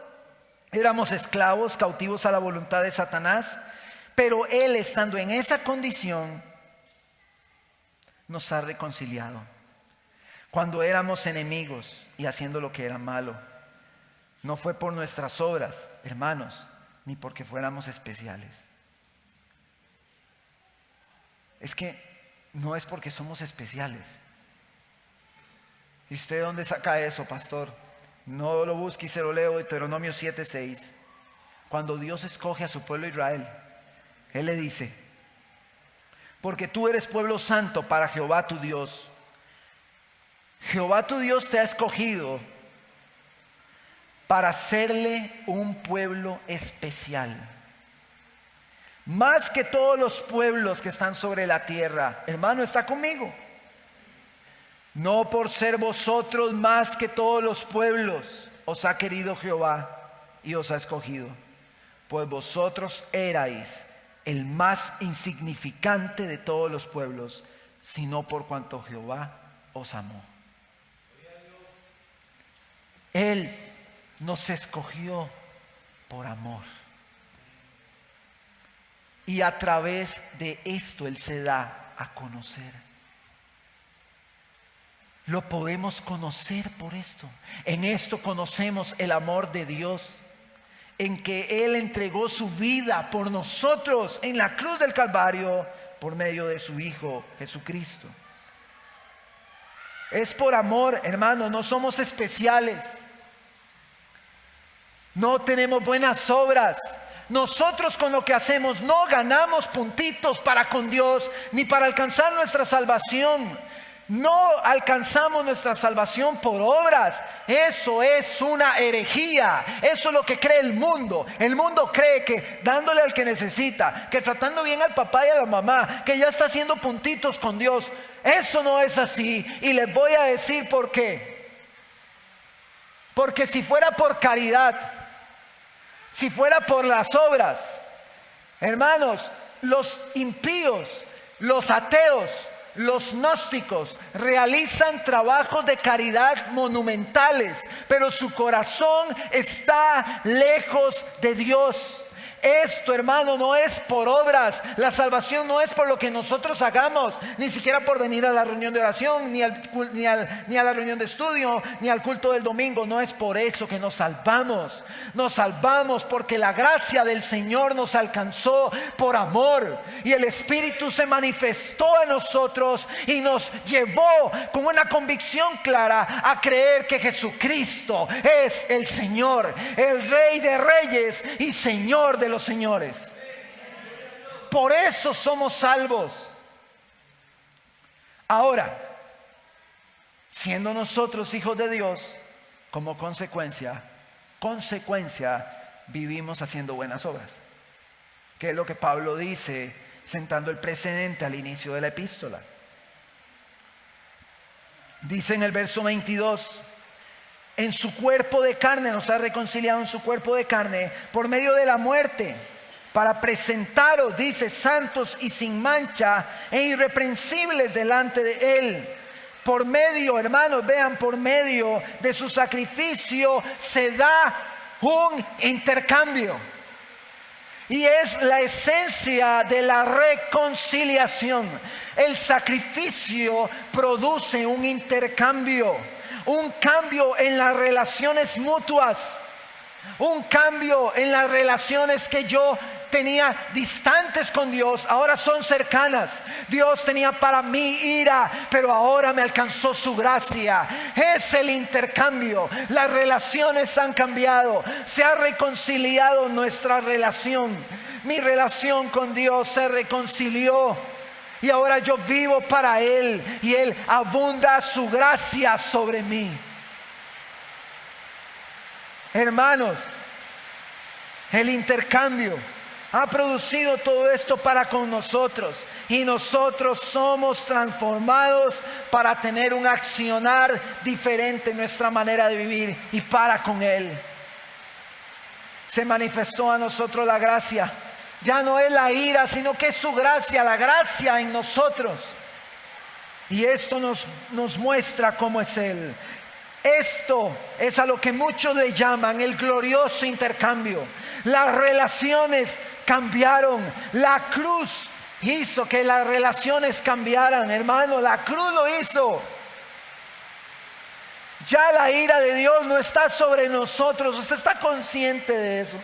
Éramos esclavos, cautivos a la voluntad de Satanás, pero Él, estando en esa condición, nos ha reconciliado. Cuando éramos enemigos y haciendo lo que era malo, no fue por nuestras obras, hermanos, ni porque fuéramos especiales. Es que no es porque somos especiales, ¿Y usted dónde saca eso, pastor? No lo busque y se lo leo, Deuteronomio 7:6. Cuando Dios escoge a su pueblo Israel, Él le dice: porque tú eres pueblo santo para Jehová tu Dios. Jehová tu Dios te ha escogido para hacerle un pueblo especial, más que todos los pueblos que están sobre la tierra. Hermano, ¿está conmigo? No por ser vosotros más que todos los pueblos os ha querido Jehová y os ha escogido, pues vosotros erais el más insignificante de todos los pueblos, sino por cuanto Jehová os amó. Él nos escogió por amor. Y a través de esto Él se da a conocer. Lo podemos conocer por esto. En esto conocemos el amor de Dios, en que Él entregó su vida por nosotros en la cruz del Calvario por medio de su Hijo Jesucristo. Es por amor, hermano, no somos especiales. No tenemos buenas obras. Nosotros con lo que hacemos no ganamos puntitos para con Dios, ni para alcanzar nuestra salvación. No alcanzamos nuestra salvación por obras. Eso es una herejía. Eso es lo que cree el mundo. El mundo cree que dándole al que necesita, que tratando bien al papá y a la mamá, que ya está haciendo puntitos con Dios. Eso no es así. Y les voy a decir por qué. Porque si fuera por caridad, si fuera por las obras, hermanos, los impíos, los ateos, los gnósticos realizan trabajos de caridad monumentales, pero su corazón está lejos de Dios. Esto, hermano, no es por obras. La salvación no es por lo que nosotros hagamos, ni siquiera por venir a la reunión de oración, ni a la reunión de estudio, ni al culto del domingo. No es por eso que nos salvamos. Nos salvamos porque la gracia del Señor nos alcanzó por amor, y el Espíritu se manifestó en nosotros y nos llevó con una convicción clara a creer que Jesucristo es el Señor, el Rey de Reyes y Señor de los señores. Por eso somos salvos. Ahora, siendo nosotros hijos de Dios, como consecuencia, vivimos haciendo buenas obras, que es lo que Pablo dice sentando el precedente al inicio de la epístola. Dice en el verso 22: en su cuerpo de carne nos ha reconciliado, en su cuerpo de carne, por medio de la muerte, para presentaros, dice, santos y sin mancha e irreprensibles delante de Él. Por medio, hermanos, vean, por medio de su sacrificio se da un intercambio. Y es la esencia de la reconciliación. El sacrificio produce un intercambio, un cambio en las relaciones mutuas, un cambio en las relaciones que yo tenía distantes con Dios, ahora son cercanas. Dios tenía para mí ira, pero ahora me alcanzó su gracia. Es el intercambio. Las relaciones han cambiado, se ha reconciliado nuestra relación. Mi relación con Dios se reconcilió, y ahora yo vivo para Él, y Él abunda su gracia sobre mí. Hermanos, el intercambio ha producido todo esto para con nosotros, y nosotros somos transformados para tener un accionar diferente en nuestra manera de vivir y para con Él. Se manifestó a nosotros la gracia. Ya no es la ira, sino que es su gracia, la gracia en nosotros. Y esto nos muestra cómo es Él. Esto es a lo que muchos le llaman el glorioso intercambio. Las relaciones cambiaron. La cruz hizo que las relaciones cambiaran, hermano. La cruz lo hizo. Ya la ira de Dios no está sobre nosotros. ¿Usted está consciente de eso?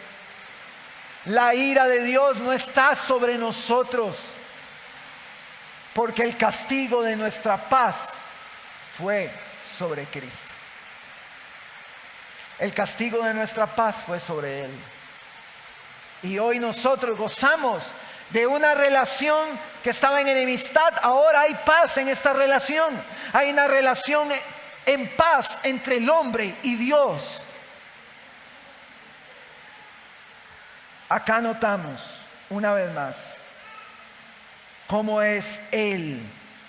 La ira de Dios no está sobre nosotros, porque el castigo de nuestra paz fue sobre Cristo. El castigo de nuestra paz fue sobre Él. Y hoy nosotros gozamos de una relación que estaba en enemistad. Ahora hay paz en esta relación. Hay una relación en paz entre el hombre y Dios. Acá notamos una vez más cómo es Él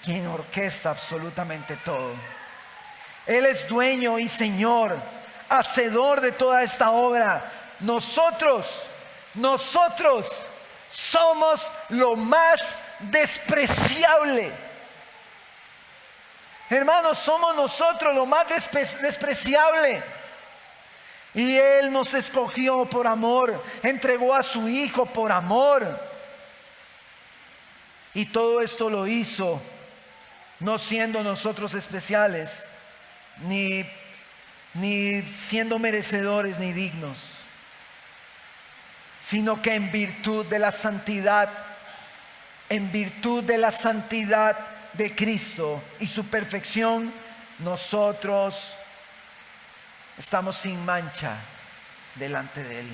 quien orquesta absolutamente todo. Él es dueño y Señor, hacedor de toda esta obra. Nosotros somos lo más despreciable. Hermanos, somos nosotros lo más despreciable. Y Él nos escogió por amor, entregó a su Hijo por amor. Y todo esto lo hizo no siendo nosotros especiales, ni siendo merecedores ni dignos, sino que en virtud de la santidad, de Cristo y su perfección, nosotros estamos sin mancha delante de Él.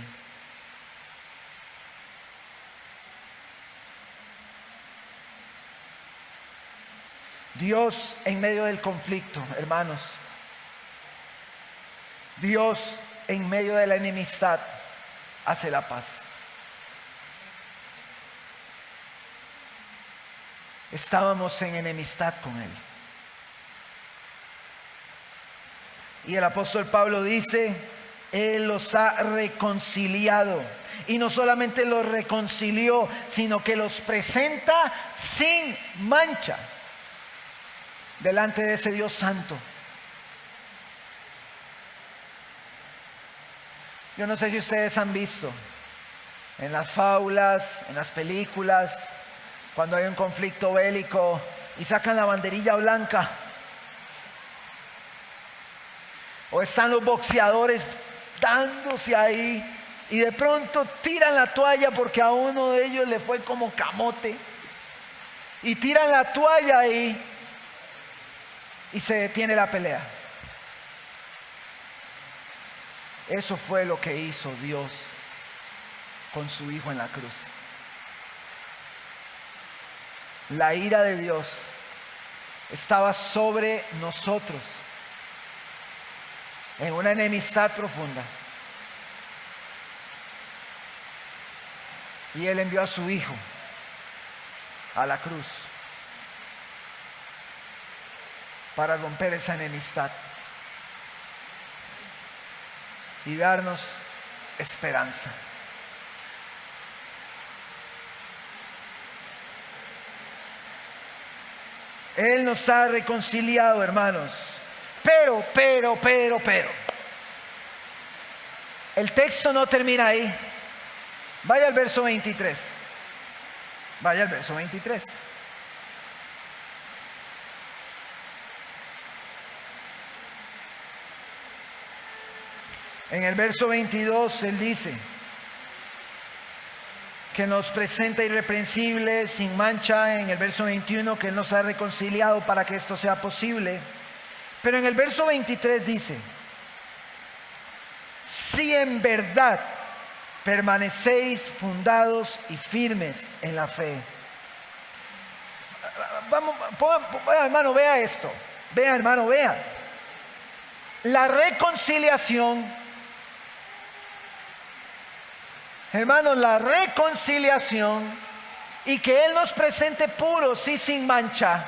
Dios en medio del conflicto, hermanos, Dios en medio de la enemistad hace la paz. Estábamos en enemistad con Él. Y el apóstol Pablo dice, Él los ha reconciliado. Y no solamente los reconcilió, sino que los presenta sin mancha delante de ese Dios santo. Yo no sé si ustedes han visto en las fábulas, en las películas, cuando hay un conflicto bélico y sacan la banderilla blanca, o están los boxeadores dándose ahí y de pronto tiran la toalla porque a uno de ellos le fue como camote, y tiran la toalla ahí y se detiene la pelea. Eso fue lo que hizo Dios con su Hijo en la cruz. La ira de Dios estaba sobre nosotros en una enemistad profunda. Y Él envió a su Hijo a la cruz para romper esa enemistad y darnos esperanza. Él nos ha reconciliado, hermanos. Pero. El texto no termina ahí. Vaya al verso 23. Vaya al verso 23. En el verso 22 Él dice que nos presenta irreprensibles, sin mancha. En el verso 21 que Él nos ha reconciliado para que esto sea posible. Pero en el verso 23 dice: si en verdad permanecéis fundados y firmes en la fe. Vamos, hermano, vea esto. Vea, hermano, vea. La reconciliación, hermanos, la reconciliación, y que Él nos presente puros y sin mancha,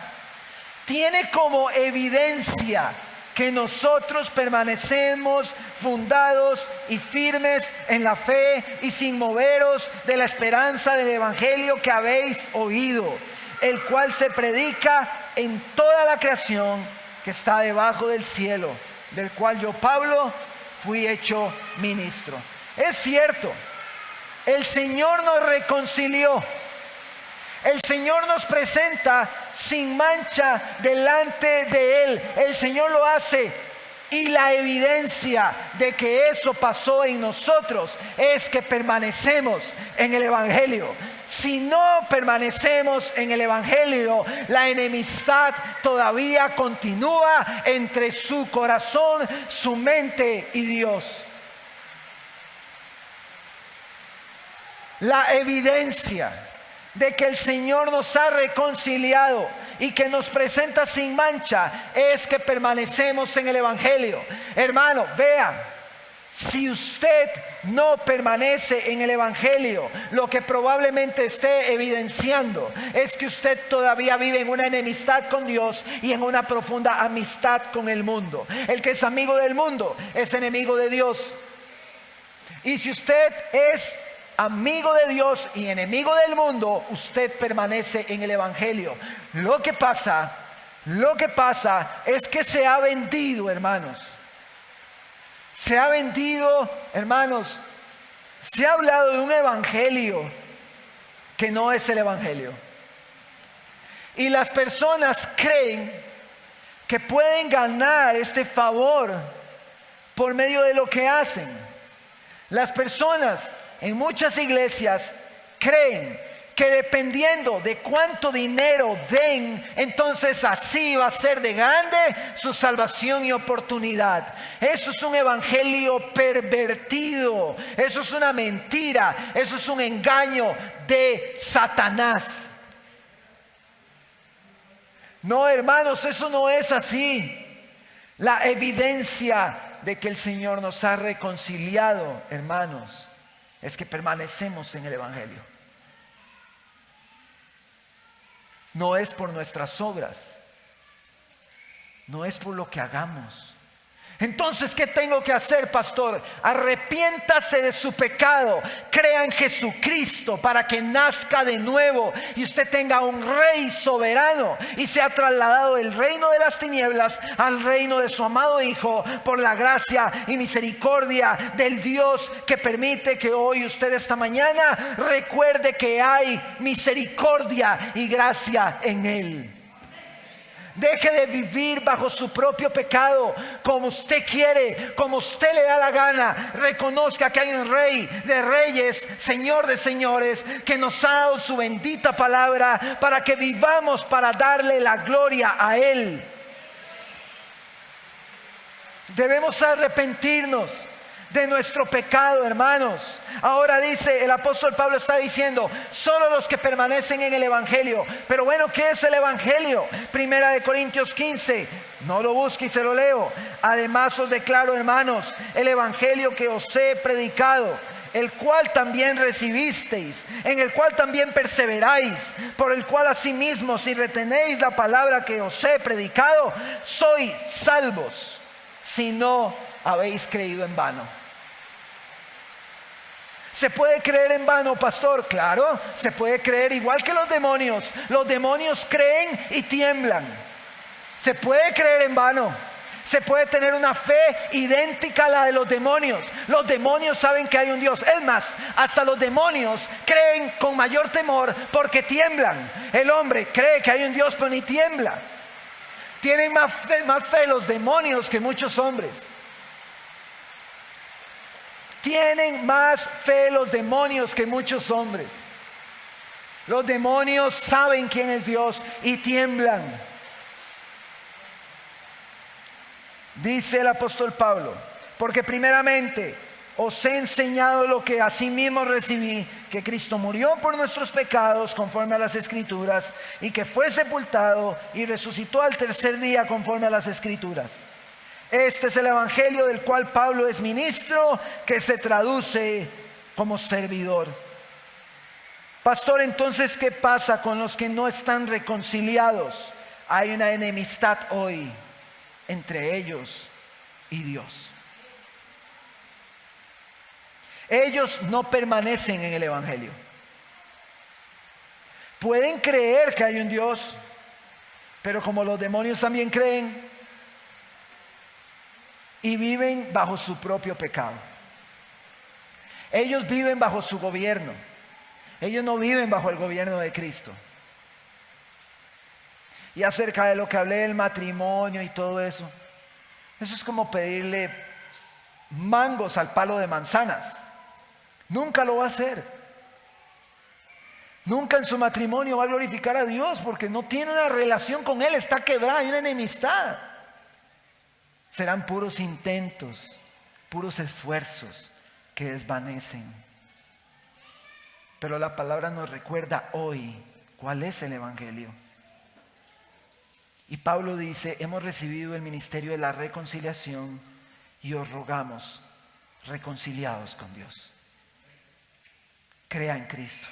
tiene como evidencia que nosotros permanecemos fundados y firmes en la fe y sin moveros de la esperanza del evangelio que habéis oído, el cual se predica en toda la creación que está debajo del cielo, del cual yo, Pablo, fui hecho ministro. Es cierto, el Señor nos reconcilió. El Señor nos presenta sin mancha delante de Él. El Señor lo hace Y la evidencia de que eso pasó en nosotros es que permanecemos en el Evangelio. Si no permanecemos en el Evangelio, la enemistad todavía continúa entre su corazón, su mente y Dios. La evidencia de que el Señor nos ha reconciliado y que nos presenta sin mancha es que permanecemos en el Evangelio. Hermano, vea, si usted no permanece en el Evangelio, lo que probablemente esté evidenciando es que usted todavía vive en una enemistad con Dios y en una profunda amistad con el mundo. El que es amigo del mundo es enemigo de Dios. Y si usted es amigo de Dios y enemigo del mundo, usted permanece en el Evangelio. Lo que pasa es que se ha vendido, hermanos. Se ha vendido, hermanos. Se ha hablado de un evangelio que no es el Evangelio. Y las personas creen que pueden ganar este favor por medio de lo que hacen. Las personas en muchas iglesias creen que dependiendo de cuánto dinero den, entonces así va a ser de grande su salvación y oportunidad. Eso es un evangelio pervertido. Eso es una mentira. Eso es un engaño de Satanás. No, hermanos, eso no es así. La evidencia de que el Señor nos ha reconciliado, hermanos, es que permanecemos en el Evangelio. No es por nuestras obras, no es por lo que hagamos. Entonces, ¿qué tengo que hacer, pastor? Arrepiéntase de su pecado, crea en Jesucristo para que nazca de nuevo y usted tenga un rey soberano y sea trasladado del reino de las tinieblas al reino de su amado Hijo por la gracia y misericordia del Dios que permite que hoy usted esta mañana recuerde que hay misericordia y gracia en Él. Deje de vivir bajo su propio pecado, como usted quiere, como usted le da la gana. Reconozca que hay un Rey de reyes, Señor de señores, que nos ha dado su bendita palabra para que vivamos para darle la gloria a Él. Debemos arrepentirnos de nuestro pecado, hermanos. Ahora dice, el apóstol Pablo está diciendo, solo los que permanecen en el Evangelio. Pero bueno, ¿qué es el Evangelio? Primera de Corintios 15, no lo busque y se lo leo. Además os declaro, hermanos, el Evangelio que os he predicado, el cual también recibisteis, en el cual también perseveráis, por el cual asimismo, si retenéis la palabra que os he predicado, sois salvos, si no habéis creído en vano. ¿Se puede creer en vano, pastor? Claro, se puede creer igual que los demonios. Los demonios creen y tiemblan. Se puede creer en vano. Se puede tener una fe idéntica a la de los demonios. Los demonios saben que hay un Dios. Es más, hasta los demonios creen con mayor temor porque tiemblan. El hombre cree que hay un Dios pero ni tiembla. Tienen más fe los demonios que muchos hombres. Tienen más fe los demonios que muchos hombres. Los demonios saben quién es Dios y tiemblan. Dice el apóstol Pablo, porque primeramente os he enseñado lo que asimismo recibí, que Cristo murió por nuestros pecados conforme a las Escrituras, y que fue sepultado y resucitó al tercer día conforme a las Escrituras. Este es el Evangelio del cual Pablo es ministro, que se traduce como servidor. Pastor, entonces, ¿qué pasa con los que no están reconciliados? Hay una enemistad hoy entre ellos y Dios. Ellos no permanecen en el Evangelio. Pueden creer que hay un Dios, pero como los demonios también creen, y viven bajo su propio pecado. Ellos viven bajo su gobierno. Ellos no viven bajo el gobierno de Cristo. Y acerca de lo que hablé del matrimonio y todo eso, Eso es como pedirle mangos al palo de manzanas. Nunca lo va a hacer. Nunca en su matrimonio va a glorificar a Dios porque no tiene una relación con Él, está quebrada, hay una enemistad. Serán puros intentos, puros esfuerzos que desvanecen. Pero la palabra nos recuerda hoy cuál es el Evangelio. Y Pablo dice, hemos recibido el ministerio de la reconciliación y os rogamos, reconciliados con Dios. Crea en Cristo.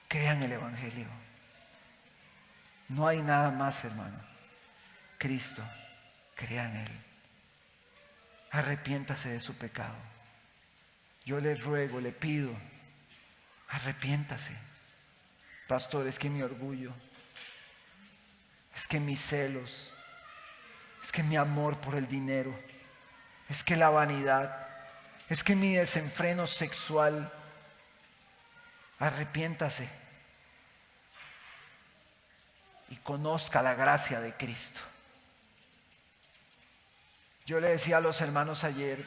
Crea en el Evangelio. No hay nada más, hermano. Cristo, crea en Él. Arrepiéntase de su pecado. Yo le ruego, le pido, arrepiéntase. Pastor, es que mi orgullo, es que mis celos, es que mi amor por el dinero, es que la vanidad, es que mi desenfreno sexual. Arrepiéntase y conozca la gracia de Cristo. Yo le decía a los hermanos ayer,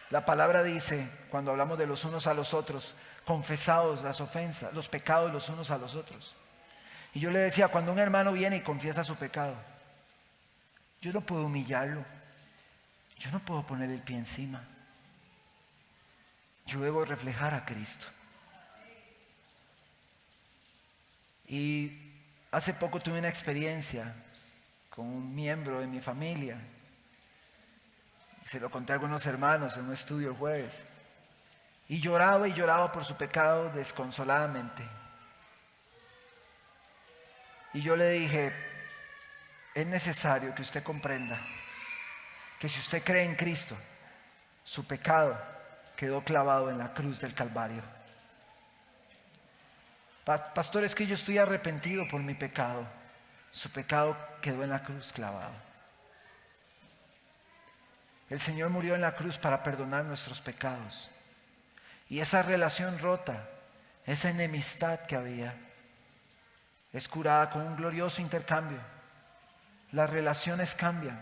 la palabra dice, cuando hablamos de los unos a los otros, confesaos las ofensas, los pecados los unos a los otros. Y yo le decía, cuando un hermano viene y confiesa su pecado, yo no puedo humillarlo, yo no puedo poner el pie encima. Yo debo reflejar a Cristo. Y hace poco tuve una experiencia con un miembro de mi familia. Se lo conté a algunos hermanos en un estudio el jueves. Y lloraba por su pecado desconsoladamente. Y yo le dije, es necesario que usted comprenda que si usted cree en Cristo, su pecado quedó clavado en la cruz del Calvario. Pastor, es que yo estoy arrepentido por mi pecado. Su pecado quedó en la cruz clavado. El Señor murió en la cruz para perdonar nuestros pecados. Y esa relación rota, esa enemistad que había, es curada con un glorioso intercambio. Las relaciones cambian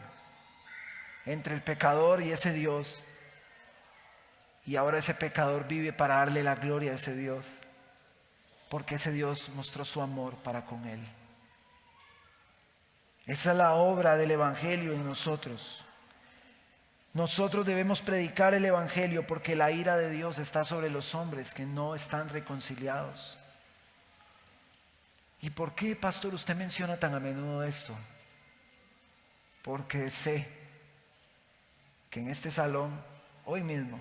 entre el pecador y ese Dios. Y ahora ese pecador vive para darle la gloria a ese Dios. Porque ese Dios mostró su amor para con él. Esa es la obra del Evangelio en nosotros. Nosotros debemos predicar el Evangelio porque la ira de Dios está sobre los hombres que no están reconciliados. ¿Y por qué, pastor, usted menciona tan a menudo esto? Porque sé que en este salón, hoy mismo,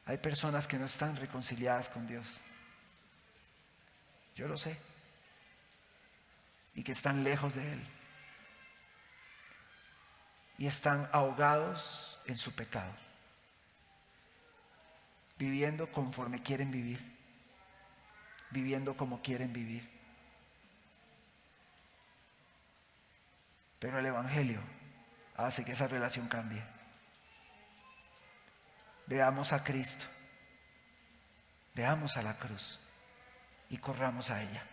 hay personas que no están reconciliadas con Dios. Yo lo sé. Y que están lejos de Él. Y están ahogados en su pecado. Viviendo conforme quieren vivir. Viviendo como quieren vivir. Pero el Evangelio hace que esa relación cambie. Veamos a Cristo. Veamos a la cruz. Y corramos a ella.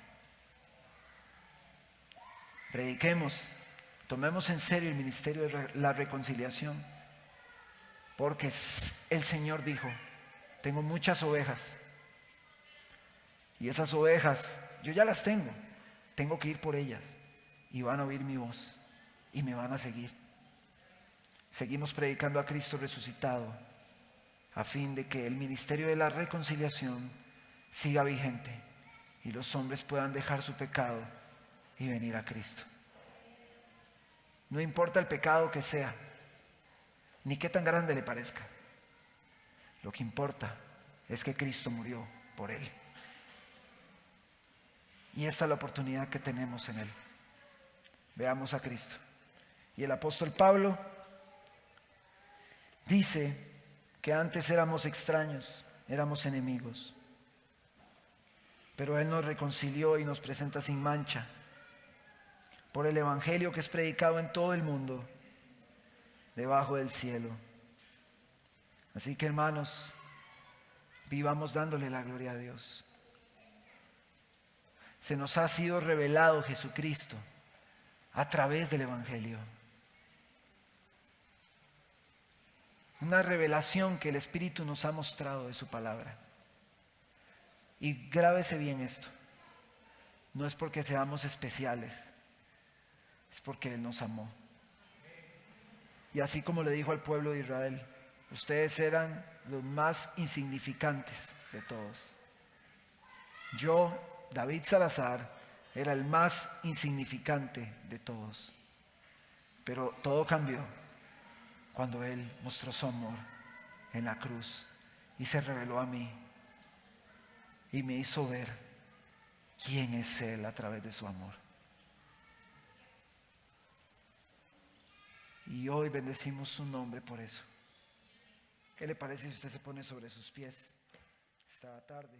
Prediquemos, tomemos en serio el ministerio de la reconciliación, porque el Señor dijo, tengo muchas ovejas, y esas ovejas, yo ya las tengo que ir por ellas, y van a oír mi voz, y me van a seguir. Seguimos predicando a Cristo resucitado, a fin de que el ministerio de la reconciliación siga vigente, y los hombres puedan dejar su pecado y venir a Cristo. No importa el pecado que sea, ni qué tan grande le parezca. Lo que importa es que Cristo murió por él. Y esta es la oportunidad que tenemos en él. Veamos a Cristo. Y el apóstol Pablo dice que antes éramos extraños, éramos enemigos. Pero Él nos reconcilió y nos presenta sin mancha por el Evangelio que es predicado en todo el mundo, debajo del cielo. Así que, hermanos, vivamos dándole la gloria a Dios. Se nos ha sido revelado Jesucristo a través del Evangelio. una revelación que el Espíritu nos ha mostrado de su palabra. Y grábese bien esto, no es porque seamos especiales, es porque Él nos amó. Y así como le dijo al pueblo de Israel, ustedes eran los más insignificantes de todos. Yo, David Salazar, era el más insignificante de todos. Pero todo cambió cuando Él mostró su amor en la cruz y se reveló a mí y me hizo ver quién es Él a través de su amor. Y hoy bendecimos su nombre por eso. ¿Qué le parece si usted se pone sobre sus pies esta tarde?